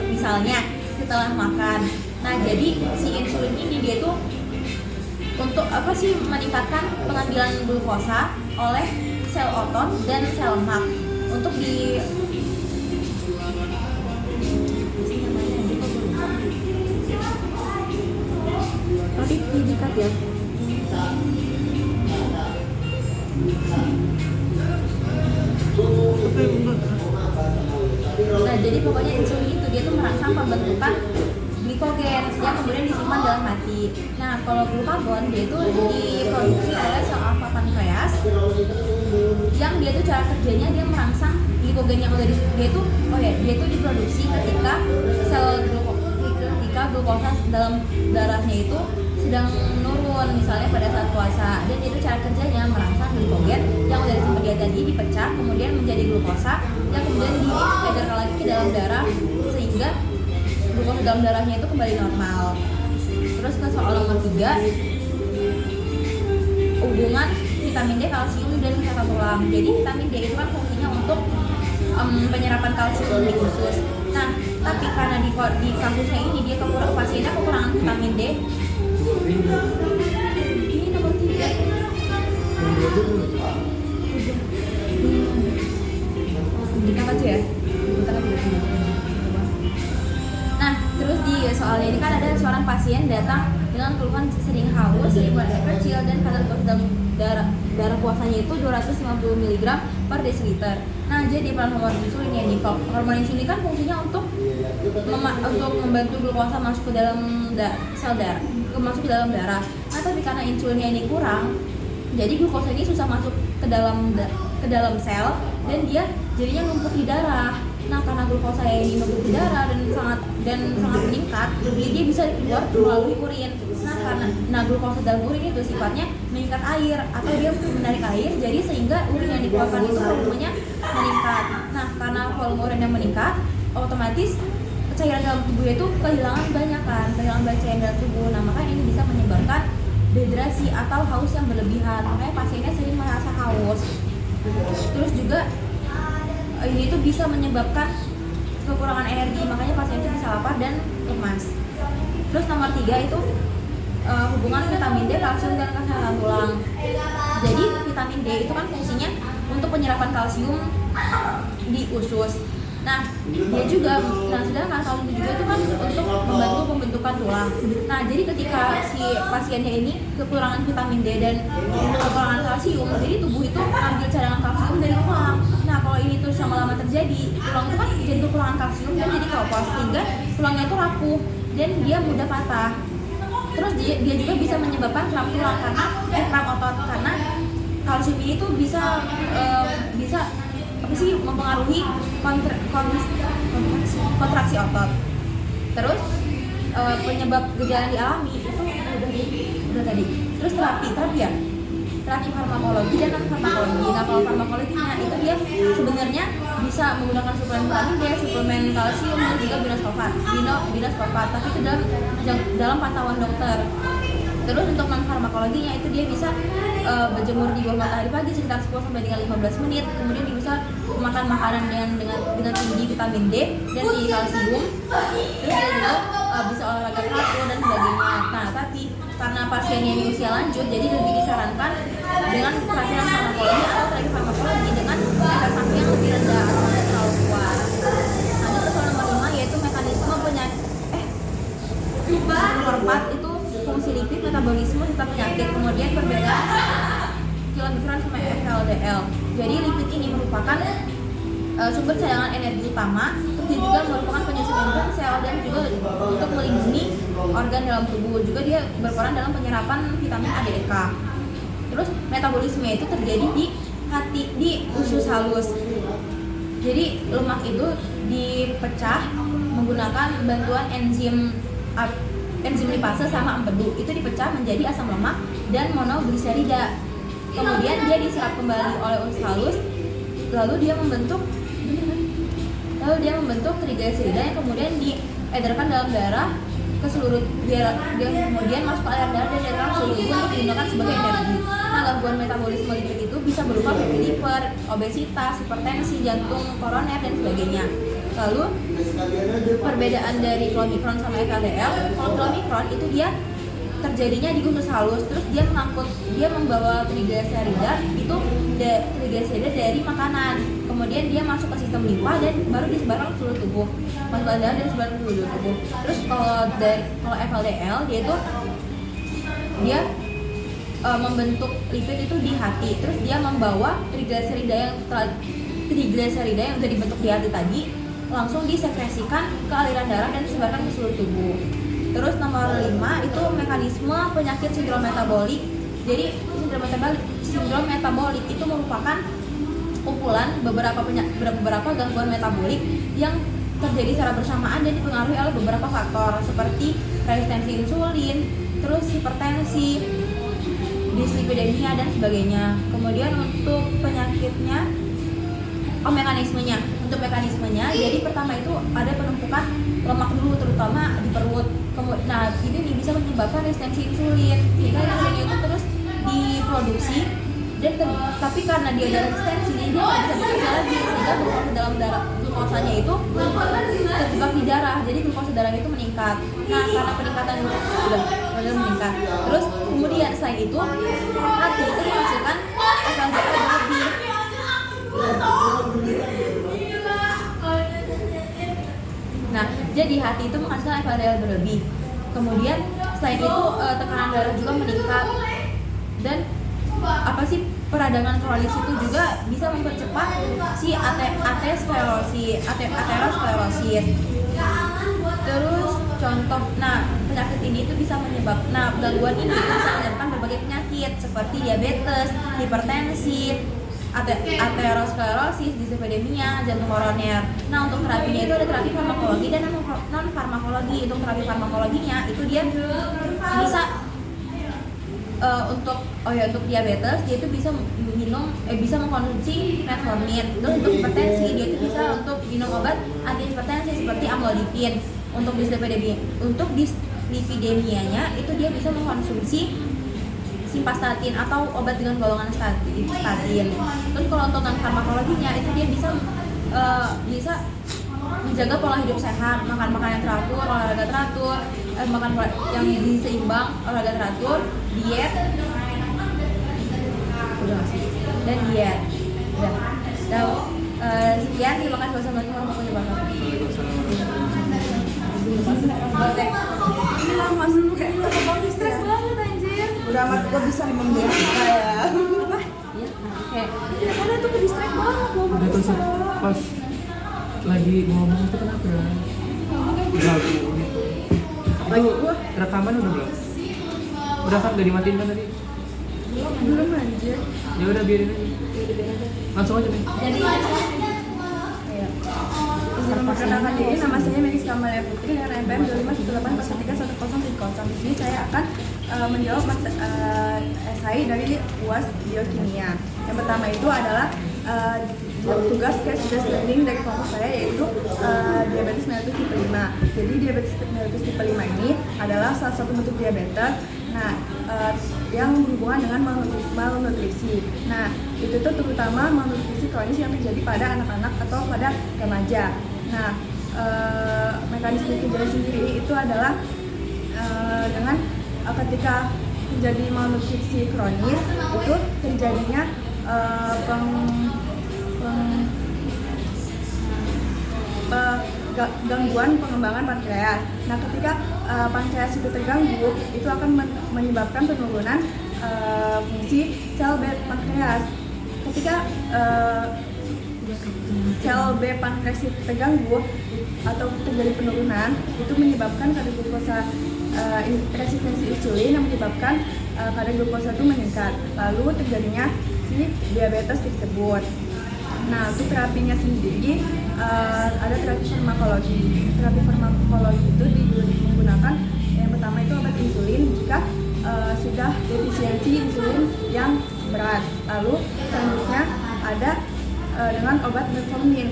misalnya setelah makan. Nah, jadi si insulin ini dia itu untuk meningkatkan pengambilan glukosa oleh sel otot dan sel lemak untuk didikat ya. Jadi pokoknya insulin itu dia tuh merangsang pembentukan glikogen yang kemudian disimpan dalam hati. Nah, kalau glukagon dia itu diproduksi oleh sel alfa pankreas yang dia tuh cara kerjanya dia merangsang glikogen yang udah dia tuh diproduksi ketika glukosa dalam darahnya itu sedang menurun, misalnya pada saat puasa, dan itu cara kerjanya merangsang glikogen yang udah disimpan dia tadi dipecah kemudian menjadi glukosa yang kemudian diedarkan lagi ke dalam darah sehingga glukosa dalam darahnya itu kembali normal. Terus ke soal nomor 3, hubungan vitamin D, kalsium, dan kesehatan tulang. Jadi vitamin D itu kan fungsinya untuk penyerapan kalsium di usus. Nah, tapi karena di kasusnya ini dia pasiennya kekurangan vitamin D. Ini nomor 3. Dikat aja ya. Nah, terus di soalnya ini kan ada seorang pasien datang dengan keluhan sering haus, sering buang air kecil, dan kadar dalam darah puasanya itu 250 mg per desiliter. Nah, jadi peran hormon insulin ya nih. Hormon insulin kan fungsinya untuk membantu glukosa masuk ke dalam sel darah, masuk ke dalam darah. Nah, tapi karena insulinnya ini kurang, jadi glukosa ini susah masuk ke dalam sel dan dia jadinya numpuk di darah. Nah, karena glukosa ini numpuk di darah dan sangat meningkat, jadi dia bisa keluar melalui urin. Nah, glukosa dalam urin itu sifatnya mengikat air atau dia menarik air, jadi sehingga urin yang dikeluarkan itu volumenya meningkat. Nah, karena volume urin yang meningkat, otomatis cairan dalam tubuh itu kehilangan banyak cairan dalam tubuh. Nah, makanya ini bisa menyebabkan dehidrasi atau haus yang berlebihan. Makanya pasiennya sering merasa haus. Terus juga ini tuh bisa menyebabkan kekurangan energi, makanya pasien itu bisa lapar dan lemas. Terus nomor 3 itu hubungan vitamin D, kalsium, dan kesehatan tulang. Jadi vitamin D itu kan fungsinya untuk penyerapan kalsium di usus. Nah, sedangkan kalsium juga itu kan untuk membantu pembentukan tulang. Nah, jadi ketika si pasiennya ini kekurangan vitamin D dan kekurangan kalsium, jadi tubuh itu ambil cadangan kalsium dari tulang. Nah, kalau ini terus lama-lama terjadi, tulang itu kan jadi kekurangan kalsium dan jadi keropos, sehingga tulangnya itu rapuh dan dia mudah patah. Terus dia juga bisa menyebabkan kram tulang kram otot karena kalsium ini tuh bisa mempengaruhi kontraksi otot. Terus penyebab gejala yang dialami itu udah tadi. Terus terapi farmakologi dan non farmakologi. Nah, kalau farmakologinya itu dia sebenarnya bisa menggunakan suplemen vitamin D, suplemen kalsium, dan juga binosfosfat, tapi itu dalam pantauan dokter. Terus untuk non farmakologinya itu dia bisa berjemur di bawah matahari pagi sekitar 10 sampai dengan 15 menit, kemudian dia bisa makan makanan dengan tinggi vitamin D dan tinggi kalsium. Terus dia juga bisa olahraga teratur dan sebagainya. Nah, tapi karena pasiennya ini usia lanjut, jadi lebih disarankan dengan perhatian farmakologi atau terapi farmakologi dengan efek samping yang lebih rendah atau tidak terlalu kuat. Nah, terus soal nomor 5 yaitu mekanisme nomor 4 itu fungsi lipid, metabolisme, serta penyakit. Kemudian perbedaan kilomikron sama FLDL. Jadi lipid ini merupakan sumber cadangan energi utama, terus dia juga merupakan penyusun membran sel dan juga untuk melindungi organ dalam tubuh. Juga dia berperan dalam penyerapan vitamin A, D, E, K. Terus metabolisme itu terjadi di usus halus. Jadi lemak itu dipecah menggunakan bantuan enzim lipase sama empedu. Itu dipecah menjadi asam lemak dan monogliserida. Kemudian dia diserap kembali oleh usus halus, lalu dia membentuk trigliserida yang kemudian diedarkan dalam darah ke seluruh dia kemudian masuk ke aliran darah dan diedarkan ke seluruh tubuh untuk digunakan sebagai energi. Nah, gangguan metabolisme lipid itu bisa berupa fatty liver, obesitas, hipertensi, jantung koroner, dan sebagainya. Lalu perbedaan dari kilomikron sama FLDL, kalau kilomikron itu dia terjadinya di usus halus, terus dia membawa trigliserida itu trigliserida dari makanan, kemudian dia masuk ke sistem limpa dan baru disebarkan ke seluruh tubuh, masuk ke darah dan disebarkan ke seluruh tubuh. Terus kalau FLDL dia membentuk lipid itu di hati, terus dia membawa trigliserida yang sudah dibentuk di hati tadi langsung disekresikan ke aliran darah dan disebarkan ke seluruh tubuh. Terus nomor 5 itu mekanisme penyakit sindrom metabolik. Jadi sindrom metabolik itu merupakan kumpulan beberapa gangguan metabolik yang terjadi secara bersamaan dan dipengaruhi oleh beberapa faktor seperti resistensi insulin, terus hipertensi, dislipidemia dan sebagainya. Kemudian untuk penyakitnya, mekanismenya. Untuk mekanismenya, jadi pertama itu ada penumpukan lemak dulu, terutama di perut. Nah, ini bisa menyebabkan resistensi insulin, sehingga insulin itu terus diproduksi tapi karena dia ada resistensi, dia nggak bisa bekerja lagi, sehingga glukosa dalam darah, glukosanya itu terjebak di darah, jadi glukosa darah itu meningkat. Nah, karena peningkatan itu udah meningkat. Terus kemudian selain itu hati itu menghasilkan FLDL berlebih. Nah, jadi hati itu menghasilkan FLDL berlebih. Kemudian selain itu tekanan darah juga meningkat dan peradangan kronis itu juga bisa mempercepat si aterosklerosis. Terus contoh, penyakit ini itu bisa gangguan ini bisa menyebabkan berbagai penyakit seperti diabetes, hipertensi, aterosklerosis, dislipidemia, jantung koroner. Nah, untuk terapinya itu ada terapi farmakologi dan non farmakologi. Untuk terapi farmakologinya itu dia bisa untuk diabetes dia itu bisa bisa mengkonsumsi metformin. Terus untuk hipertensi dia itu bisa untuk minum obat anti hipertensi seperti amlodipin. Untuk dislipidemianya itu dia bisa mengkonsumsi simvastatin atau obat dengan golongan statin. Terus kalau untuk non farmakologinya itu dia bisa menjaga pola hidup sehat, makan yang teratur, olahraga teratur, makan yang gizi seimbang, olahraga teratur, diet, dan diet. Sekian, terima kasih. Wassalamualaikum warahmatullahi wabarakatuh. Ini lah masuk kayak distrek banget anjir. Udah amat gue bisa membiasa ya. Apa? Iya, kayak karena tuh ke distrek banget ngomong. Udah tuh pas lagi ngomong itu kenapa ya? Lagu gitu. Lagi gua rekaman udah belum? Udah kan, gak dimatiin kan tadi? belum anjir. Ya udah biarin aja. Langsung aja nih. jadi Perkenalkan diri, nama saya Meris Kamalia Putri dengan NPM 2518031030. Di sini saya akan menjawab esai dari UAS Biokimia. Yang pertama itu adalah tugas case based learning dari kelompok saya, yaitu diabetes mellitus tipe 5. Jadi diabetes mellitus tipe 5 ini adalah salah satu bentuk diabetes. Nah, yang berhubungan dengan malnutrisi. Nah, itu tuh terutama malnutrisi kronis yang terjadi pada anak-anak atau pada remaja. Nah, mekanisme kerjanya sendiri itu adalah dengan ketika terjadi malnutrisi kronis itu terjadinya gangguan pengembangan pankreas. Nah, ketika pankreas itu terganggu, itu akan menyebabkan penurunan fungsi sel B pankreas. Ketika sel B pankreas itu terganggu atau terjadi penurunan, itu menyebabkan kadar glukosa resistensi insulin yang menyebabkan kadar glukosa itu meningkat. Lalu terjadinya si diabetes tersebut. Nah, untuk terapinya sendiri ada terapi farmakologi. Terapi farmakologi itu menggunakan yang pertama itu obat insulin jika sudah defisiensi insulin yang berat. Lalu selanjutnya ada dengan obat metformin.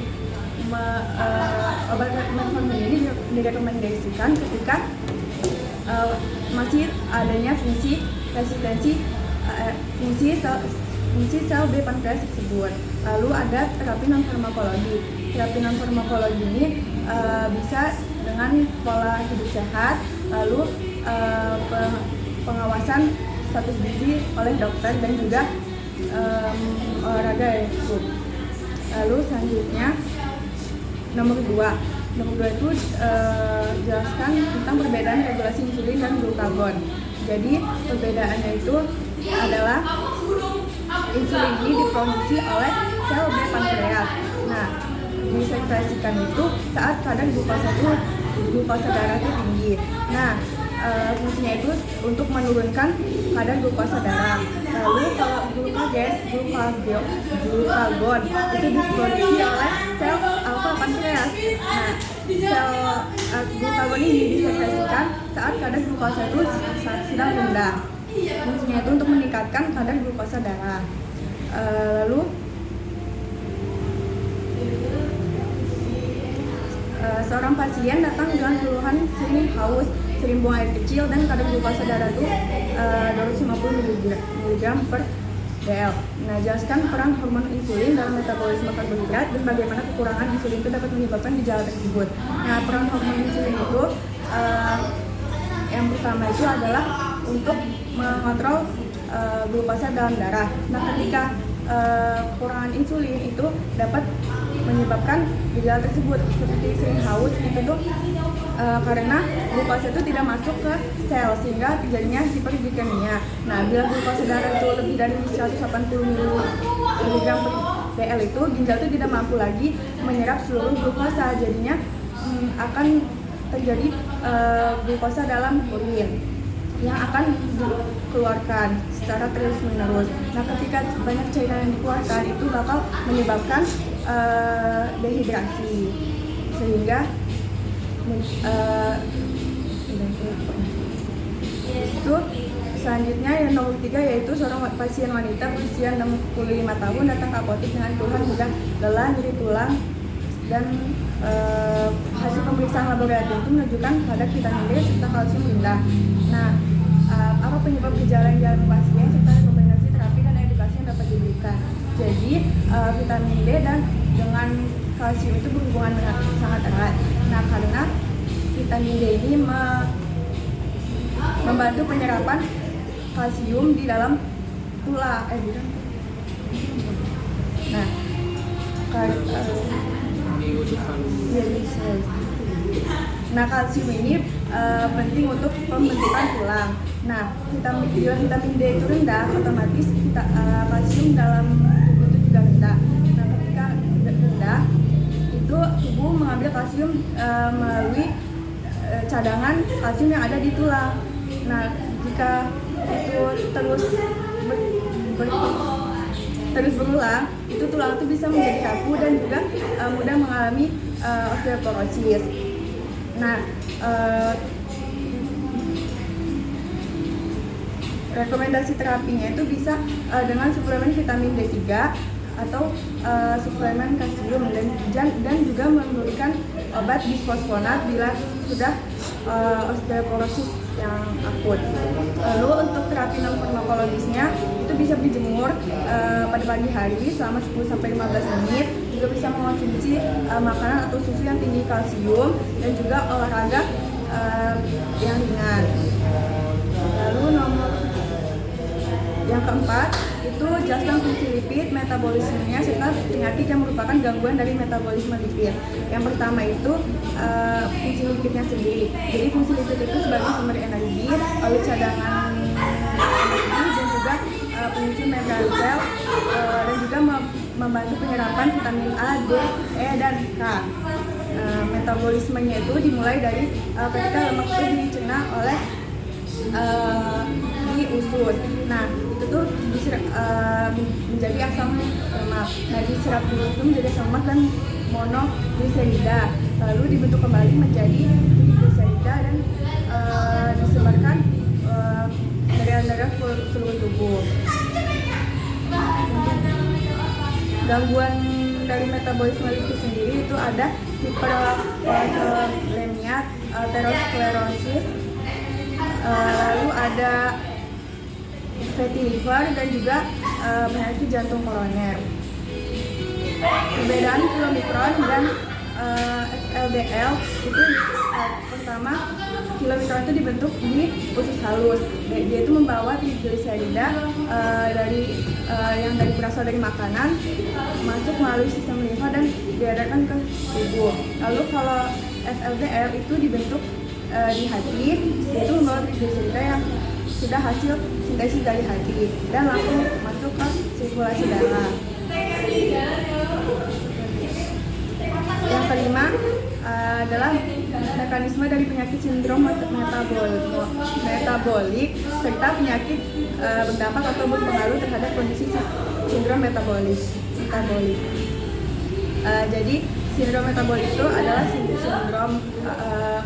Obat metformin ini direkomendasikan ketika masih adanya fungsi resistensi fungsi sel B pankreas tersebut. Lalu ada terapi non farmakologi. Terapi non farmakologi ini bisa dengan pola hidup sehat, lalu pengawasan status gizi oleh dokter dan juga olahraga itu. Lalu selanjutnya nomor 2 itu jelaskan tentang perbedaan regulasi insulin dan glukagon. Jadi perbedaannya itu adalah insulin ini diproduksi oleh sel B pankreas. Nah, disekresikan itu saat kadar glukosa darah itu tinggi. Nah, fungsinya itu untuk menurunkan kadar glukosa darah. Lalu kalau glukagon itu diproduksi oleh sel alfa pankreas. Nah, sel glukagon ini disekresikan saat kadar glukosa itu sedang rendah. Fungsinya itu untuk meningkatkan kadar glukosa darah. Lalu seorang pasien datang dengan keluhan sering haus, sering buang air kecil, dan kadar glukosa darah itu 250 mg per dl. Nah, jelaskan peran hormon insulin dalam metabolisme karbohidrat dan bagaimana kekurangan insulin itu dapat menyebabkan gejala tersebut. Nah, peran hormon insulin itu yang pertama itu adalah untuk mengontrol glukosa dalam darah. Nah, ketika kekurangan insulin itu dapat menyebabkan gejala tersebut seperti sering haus itu tuh karena glukosa itu tidak masuk ke sel sehingga terjadinya hiperglikemia. Nah, bila glukosa darah itu lebih dari 180 mg per dl itu ginjal itu tidak mampu lagi menyerap seluruh glukosa, jadinya akan terjadi glukosa dalam urin yang akan dikeluarkan secara terus-menerus. Nah, ketika banyak cairan yang dikeluarkan itu bakal menyebabkan dehidrasi sehingga itu selanjutnya yang nomor 3 yaitu seorang pasien wanita berusia 65 tahun datang ke apotek dengan keluhan mudah lelah, nyeri tulang, dan hasil pemeriksaan laboratorium itu menunjukkan kadar vitamin D serta kalsium rendah. Nah, apa penyebab gejala yang dialami pasien serta rekomendasi terapi dan edukasi yang dapat diberikan. Jadi vitamin D dan dengan kalsium itu berhubungan dengan sangat erat. Nah, karena vitamin D ini membantu penyerapan kalsium di dalam tulang. Nah, Nah, kalsium ini penting untuk pembentukan tulang. Nah, bila vitamin D itu rendah, otomatis kalsium dalam tubuh itu juga rendah. Nah, ketika rendah, itu tubuh mengambil kalsium melalui cadangan kalsium yang ada di tulang. Nah, jika itu terus berulang, itu tulang itu bisa menjadi kaku dan juga mudah mengalami osteoporosis. Nah, rekomendasi terapinya itu bisa dengan suplemen vitamin D3 atau suplemen kalsium dan juga memberikan obat bisfosfonat bila sudah osteoporosis yang akut. Lalu untuk terapi non farmakologisnya itu bisa dijemur pada pagi hari selama 10-15 menit, juga bisa mengonsumsi makanan atau susu yang tinggi kalsium dan juga olahraga yang ringan. Lalu nomor yang keempat itu jelaskan fungsi lipid, metabolismenya serta penyakit yang merupakan gangguan dari metabolisme lipid. Yang pertama itu fungsi lipidnya sendiri. Jadi fungsi lipid itu sebagai sumber energi, lalu cadangan energi, dan juga pengisi membran sel, dan juga membantu penyerapan vitamin A, D, E, dan K. Metabolismenya itu dimulai dari ketika lemak itu dicerna oleh di usus. Nah, itu tuh menjadi asam lemak. Nah, diserap di usus itu menjadi asam lemak dan monogliserida. Lalu dibentuk kembali menjadi trigliserida dan disebarkan dari darah ke seluruh tubuh. Gangguan dari metabolisme lipid sendiri itu ada hiperkolesterolemia, aterosklerosis, lalu ada fatty liver dan juga penyakit jantung koroner. Perbedaan kilomikron dan LDL itu pertama, kilomikron itu dibentuk di usus halus. Dia itu membawa trigliserida yang berasal dari makanan masuk melalui sistem limfa dan diedarkan ke tubuh. Lalu kalau FLDL itu dibentuk di hati, yaitu membawa trigliserida yang sudah hasil sintesis dari hati dan langsung masuk ke sirkulasi darah. Yang kelima adalah mekanisme dari penyakit sindrom metabolik serta penyakit berdampak atau berpengaruh terhadap kondisi sindrom metabolik. Jadi sindrom metabolik itu adalah sindrom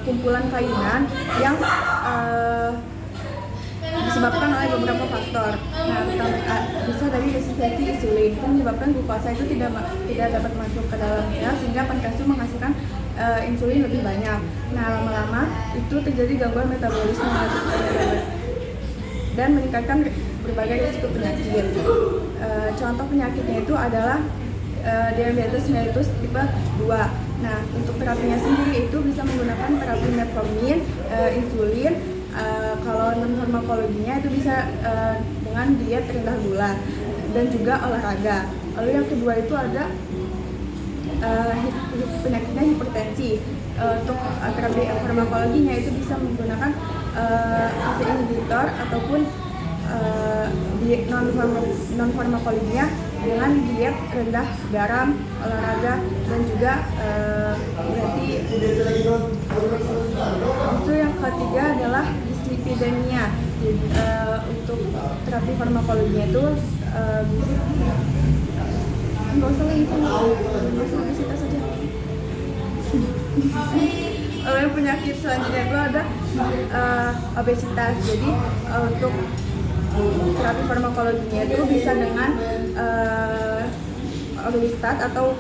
kumpulan kelainan yang disebabkan oleh beberapa faktor. Nah, bisa dari resistensi insulin, itu menyebabkan glukosa itu tidak dapat masuk ke dalam sel sehingga pankreas itu menghasilkan insulin lebih banyak. Nah, lama-lama itu terjadi gangguan metabolisme dan meningkatkan berbagai risiko penyakit. Contoh penyakitnya itu adalah diabetes mellitus tipe 2. Nah, untuk terapinya sendiri itu bisa menggunakan terapi metformin, insulin. Kalau non farmakologinya itu bisa dengan diet rendah gula dan juga olahraga. Lalu yang kedua itu ada penyakitnya hipertensi. Untuk terapi farmakologinya itu bisa menggunakan ACE inhibitor ataupun non farmakologinya dengan diet rendah garam, olahraga dan juga berarti itu yang ketiga adalah dislipidemia. Untuk terapi farmakologinya itu nggak usah lagi obesitas saja. Lalu penyakit selanjutnya itu ada obesitas. Jadi untuk terapi farmakologinya itu bisa dengan obesitas atau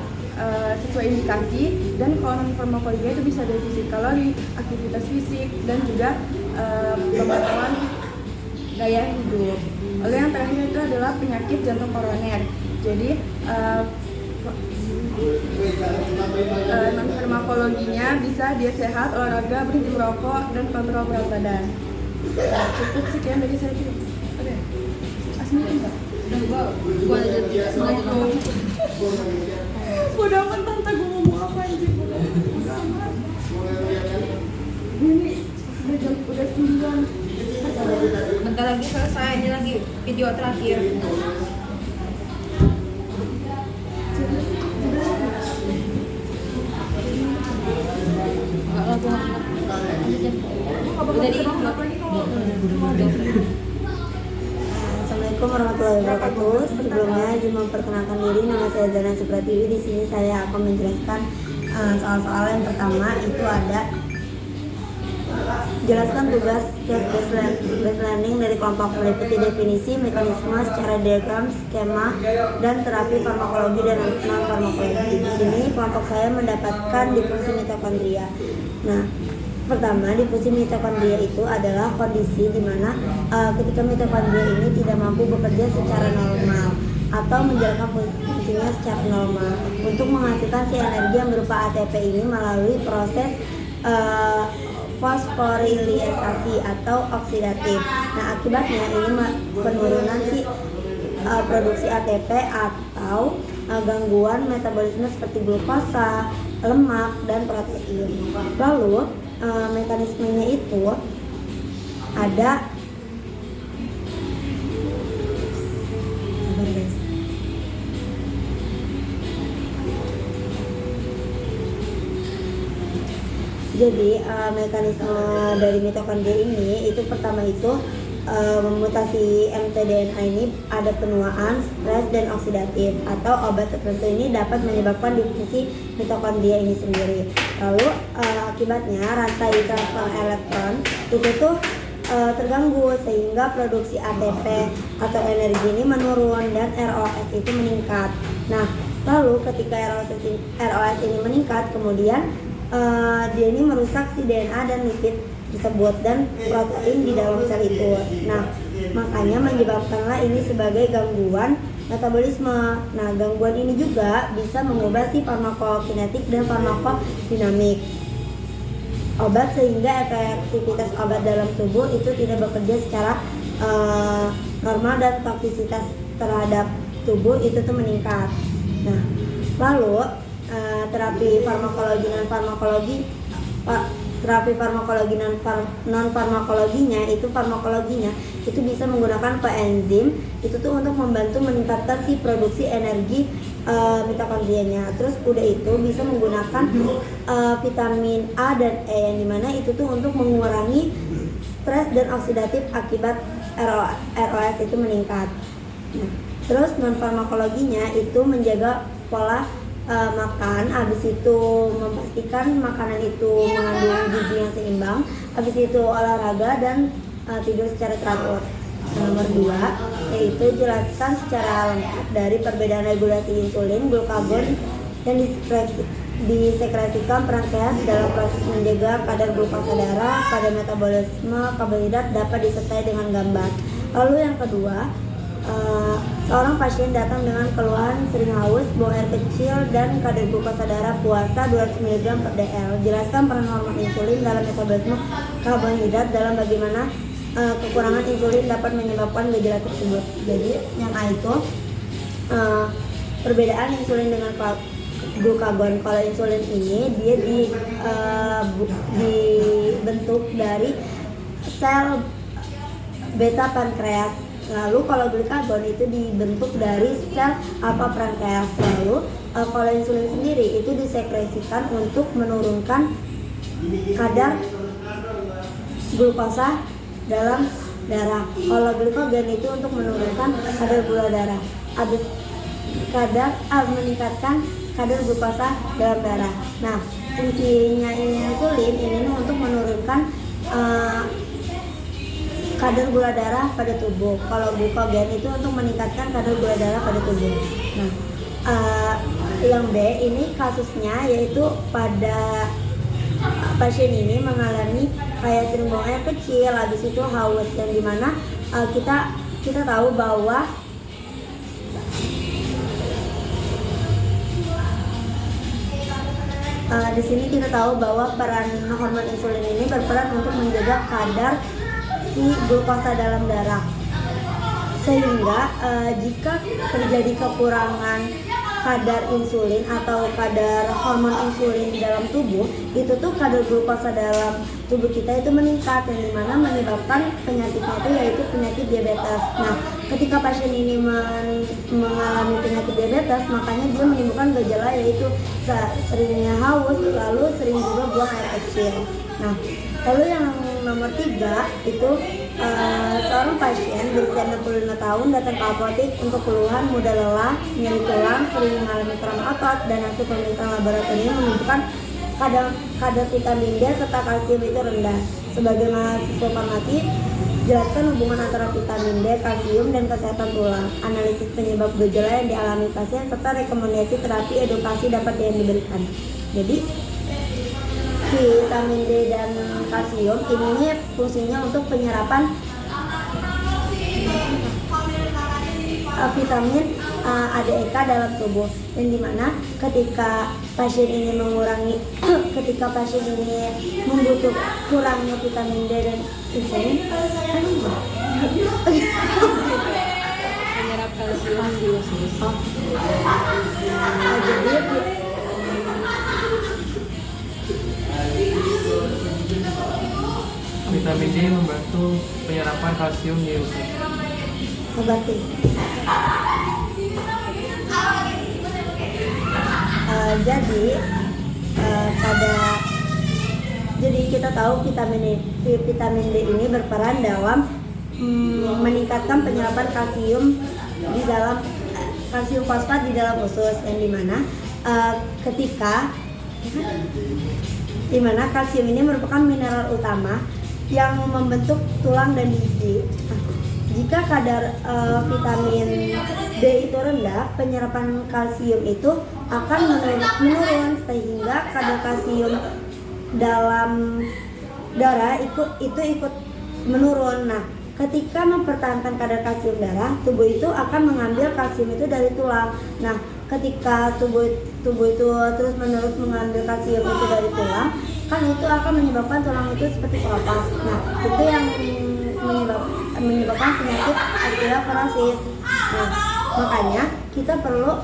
sesuai indikasi, dan kalau non farmakologinya itu bisa dari fisik kalori, aktivitas fisik dan juga pemantauan gaya hidup. Lalu yang terakhir itu adalah penyakit jantung koroner. Jadi non farmakologinya bisa diet sehat, olahraga, berhenti merokok dan kontrol berat badan. Cukup sekian dari saya. Asmi enggak? Gua ada Udah amat tante, gue ngomong apa anjir. Udah amat. Ini udah 9. Bentar lagi selesai, ini lagi video terakhir. Assalamualaikum warahmatullahi wabarakatuh. Sebelumnya izin memperkenalkan diri, nama saya Zana Supratiwi. Di sini saya akan menjelaskan soal-soal yang pertama itu ada jelaskan tugas based learning dari kelompok, meliputi definisi, mekanisme, secara diagram, skema, dan terapi farmakologi dan non farmakologi. Di sini kelompok saya mendapatkan difusi mitokondria. Nah, pertama, difusi mitokondria itu adalah kondisi di mana ketika mitokondria ini tidak mampu bekerja secara normal atau menjalankan fungsinya secara normal untuk menghasilkan si energi yang berupa ATP ini melalui proses fosforilisasi atau oksidatif. Nah, akibatnya ini penurunan si produksi ATP atau gangguan metabolisme seperti glukosa, lemak, dan protein. Lalu mekanismenya itu ada Jadi mekanisme dari mitokondria ini itu pertama itu memutasi mtDNA ini ada penuaan, stres, dan oksidatif atau obat tertentu ini dapat menyebabkan difusi mitokondria ini sendiri. Lalu akibatnya rantai transfer elektron itu tuh terganggu sehingga produksi ATP atau energi ini menurun dan ROS itu meningkat. Nah, lalu ketika ROS ini meningkat, kemudian dia ini merusak si DNA dan lipid tersebut dan protein di dalam sel itu. Nah, makanya menyebabkanlah ini sebagai gangguan metabolisme. Nah, gangguan ini juga bisa mengubah si farmakokinetik dan farmakodinamik obat sehingga efektivitas obat dalam tubuh itu tidak bekerja secara normal dan toksisitas terhadap tubuh itu tuh meningkat. Nah, lalu terapi farmakologi dan farmakologi terapi farmakologi non farmakologinya itu bisa menggunakan koenzim itu tuh untuk membantu meningkatkan si produksi energi mitokondrianya. Terus udah itu bisa menggunakan vitamin A dan E yang dimana itu tuh untuk mengurangi stres dan oksidatif akibat ROS itu meningkat. Nah, terus non farmakologinya itu menjaga pola makan, habis itu memastikan makanan itu mengandung gizi yang seimbang, habis itu olahraga dan tidur secara teratur. Nomor 2 yaitu jelaskan secara lengkap dari perbedaan regulasi insulin, glukagon yang disekresikan pankreas dalam proses menjaga kadar glukosa darah pada metabolisme karbohidrat dapat disertai dengan gambar. Lalu yang kedua, seorang pasien datang dengan keluhan sering haus, buang air kecil, dan kadar glukosa darah puasa 200 mg per dl. Jelaskan peran hormon insulin dalam metabolisme karbohidrat dalam bagaimana kekurangan insulin dapat menyebabkan gejala tersebut. Jadi yang A itu perbedaan insulin dengan glukagon. Kalau insulin ini dia dibentuk dari sel beta pankreas. Lalu kalau glukagon itu dibentuk dari sel alfa pankreas. Lalu kalau insulin sendiri itu disekresikan untuk menurunkan kadar glukosa dalam darah. Kalau glukagon itu untuk menurunkan kadar gula darah. Meningkatkan kadar glukosa dalam darah. Nah, fungsinya insulin ini untuk menurunkan kadar gula darah pada tubuh. Kalau glukagon itu untuk meningkatkan kadar gula darah pada tubuh. Nah, yang B ini kasusnya yaitu pada pasien ini mengalami kayak sering buang air kecil, habis itu haus, yang dimana kita tahu bahwa di sini kita tahu bahwa peran hormon insulin ini berperan untuk menjaga kadar glukosa dalam darah, sehingga jika terjadi kekurangan kadar insulin atau kadar hormon insulin di dalam tubuh, itu tuh kadar glukosa dalam tubuh kita itu meningkat, yang dimana menyebabkan penyakitnya itu yaitu penyakit diabetes. Nah, ketika pasien ini mengalami penyakit diabetes, makanya dia menimbulkan gejala yaitu seringnya haus, lalu sering juga buang air kecil. Nah, lalu yang nomor 3 itu seorang pasien berusia 65 tahun datang ke apotek untuk keluhan mudah lelah, nyeri tulang, sering mengalami kram otot, dan hasil pemeriksaan laboratorium menunjukkan kadar vitamin D serta kalsium itu rendah. Sebagai mahasiswa farmasi, jelaskan hubungan antara vitamin D, kalsium, dan kesehatan tulang. Analisis penyebab gejala yang dialami pasien serta rekomendasi terapi edukasi dapat diberikan. Jadi vitamin D dan kalsium ini fungsinya untuk penyerapan vitamin ADEK dalam tubuh, yang dimana ketika pasien ini membutuhkan kurangnya vitamin D dan insulin Menyerap kalsium di usus. Jadi Vitamin D membantu penyerapan kalsium di usus. seperti jadi kita tahu vitamin D ini berperan dalam meningkatkan penyerapan kalsium di dalam kalsium fosfat di dalam usus, yang dimana dimana kalsium ini merupakan mineral utama yang membentuk tulang dan gigi. Jika kadar vitamin D itu rendah, penyerapan kalsium itu akan menurun sehingga kadar kalsium dalam darah ikut menurun. Nah, ketika mempertahankan kadar kalsium darah, tubuh itu akan mengambil kalsium itu dari tulang. Nah, ketika tubuh itu terus-menerus mengambil kalsium itu dari tulang, kan itu akan menyebabkan tulang itu seperti keropas. Nah, itu yang menyebabkan penyakit osteoporosis. Nah, makanya kita perlu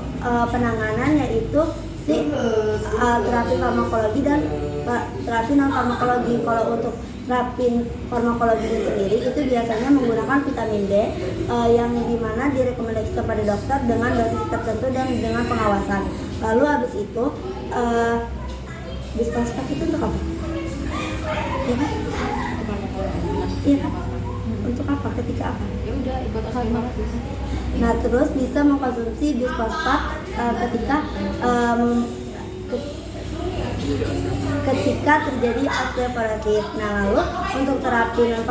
penanganan yaitu si terapi farmakologi dan terapi non farmakologi. Kalau untuk terapi farmakologi sendiri itu biasanya menggunakan vitamin D yang dimana direkomendasikan pada dokter dengan dosis tertentu dan dengan pengawasan. Lalu habis itu bisfosfat itu untuk apa? Iya kan? Iya kan? Untuk apa? Ketika apa? Ya udah buat apa? Nah, terus bisa mengkonsumsi bisfosfat ketika terjadi osteoporosis. Nah, lalu untuk terapi non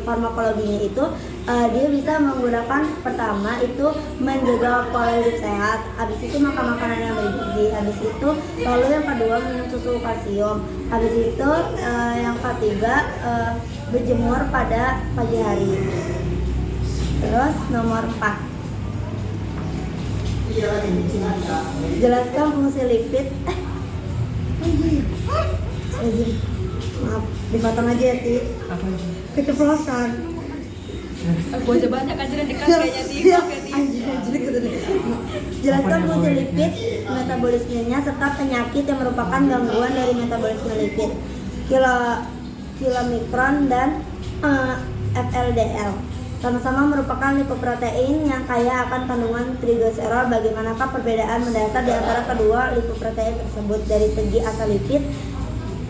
farmakologinya itu dia bisa menggunakan pertama itu menjaga pola hidup sehat, habis itu makan makanan yang bergizi, habis itu lalu yang kedua minum susu kalsium, habis itu yang ketiga berjemur pada pagi hari. Terus nomor 4, jelaskan fungsi lipid. Maaf, dipotong aja ya, Ti. Keceplosan. Gua aja banyak aja yang dekat kayaknya TikTok ya, Ti. Anjir gitu deh. Jelaskan fungsi lipid, metabolismenya serta penyakit yang merupakan gangguan dari metabolisme lipid, kilomikron dan FLDL. Sama-sama merupakan lipoprotein yang kaya akan kandungan trigliserol. Bagaimanakah perbedaan mendasar di antara kedua lipoprotein tersebut dari segi asal lipid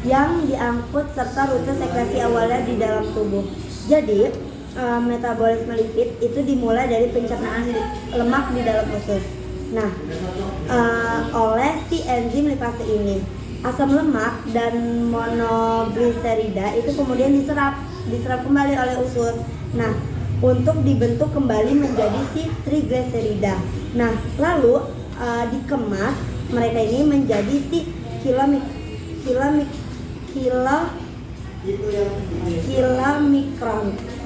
yang diangkut serta rute sekresi awalnya di dalam tubuh? Jadi metabolisme lipid itu dimulai dari pencernaan lemak di dalam usus. Nah, oleh si enzim lipase ini, asam lemak dan monogliserida itu kemudian diserap kembali oleh usus. Nah, untuk dibentuk kembali menjadi si trigliserida. Nah, lalu dikemas mereka ini menjadi si kilomikron.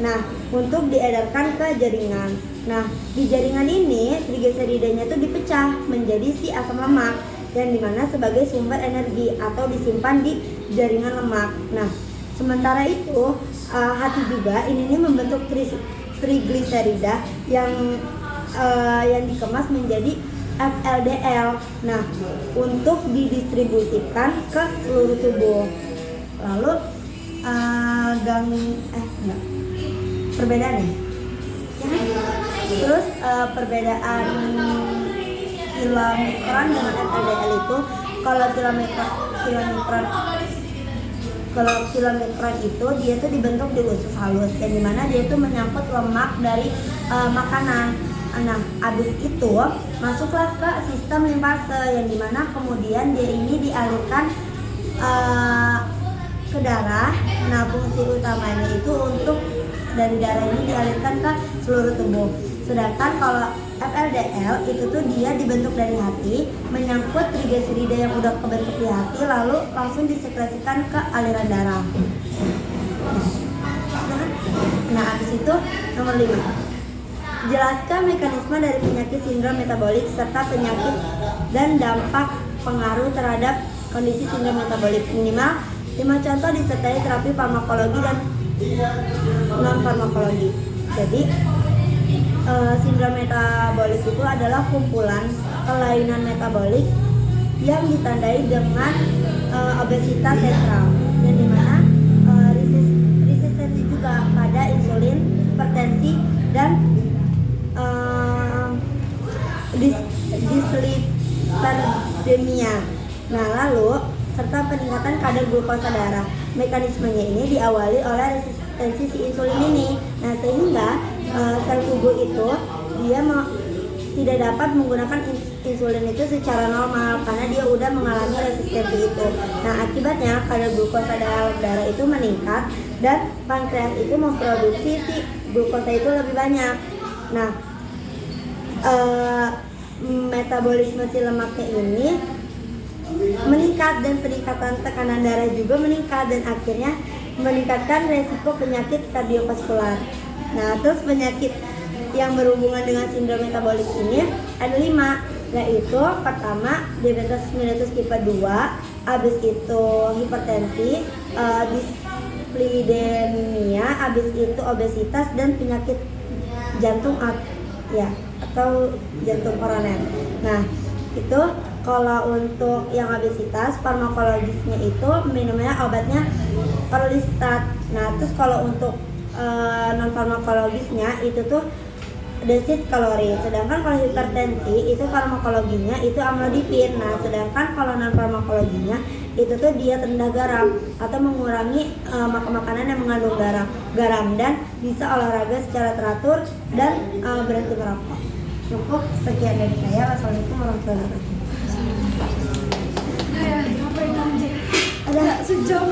Nah, untuk diedarkan ke jaringan. Nah, di jaringan ini trigliseridanya itu dipecah menjadi si asam lemak yang dimana sebagai sumber energi atau disimpan di jaringan lemak. Nah, sementara itu hati juga ini membentuk trigliserida yang dikemas menjadi FLDL. Nah, untuk didistribusikan ke seluruh tubuh. Lalu perbedaan ya? Terus perbedaan kilomikron dengan FLDL itu, kalau kilomikron itu dia tuh dibentuk di usus halus, yang dimana dia tuh menyangkut lemak dari makanan. Nah, habis itu masuklah ke sistem limfase, yang dimana kemudian dia ini dialirkan ke darah. Nah, fungsi utamanya itu untuk dari darah ini dialirkan ke seluruh tubuh. Sedangkan kalau FLDL itu tuh dia dibentuk dari hati, menyangkut trigliserida yang udah kebentuk di hati, lalu langsung disekresikan ke aliran darah. Nah, habis itu nomor 5, jelaskan mekanisme dari penyakit sindrom metabolik serta penyakit dan dampak pengaruh terhadap kondisi sindrom metabolik. Minimal 5 contoh disertai terapi farmakologi dan non farmakologi. Jadi sindrom metabolik itu adalah kumpulan kelainan metabolik yang ditandai dengan obesitas sentral, yang dimana resistensi juga pada insulin, hipertensi, dan dislipidemia. Nah, lalu serta peningkatan kadar glukosa darah. Mekanismenya ini diawali oleh resistensi si insulin ini. Nah, sehingga sel tubuh itu dia tidak dapat menggunakan insulin itu secara normal karena dia udah mengalami resistensi itu. Nah, akibatnya kadar glukosa dalam darah itu meningkat dan pankreas itu memproduksi si glukosa itu lebih banyak. Nah, metabolisme si lemaknya ini meningkat dan peningkatan tekanan darah juga meningkat dan akhirnya meningkatkan resiko penyakit kardiovaskular. Nah, terus penyakit yang berhubungan dengan sindrom metabolik ini ada 5, yaitu pertama diabetes mellitus tipe 2, habis itu hipertensi, dislipidemia, habis itu obesitas dan penyakit jantung atau jantung koroner. Nah, itu Kalau untuk yang obesitas, farmakologisnya itu minumnya obatnya orlistat. Nah, terus kalau untuk non farmakologisnya itu tuh desit kalori. Sedangkan kalau hipertensi itu farmakologinya itu amlodipin. Nah, sedangkan kalau non farmakologinya itu tuh diet rendah garam atau mengurangi makan makanan yang mengandung garam dan bisa olahraga secara teratur dan berhenti merokok. Cukup sekian dari saya. Wassalamualaikum warahmatullahi wabarakatuh. Ya, sampai nanti. Ada sejam.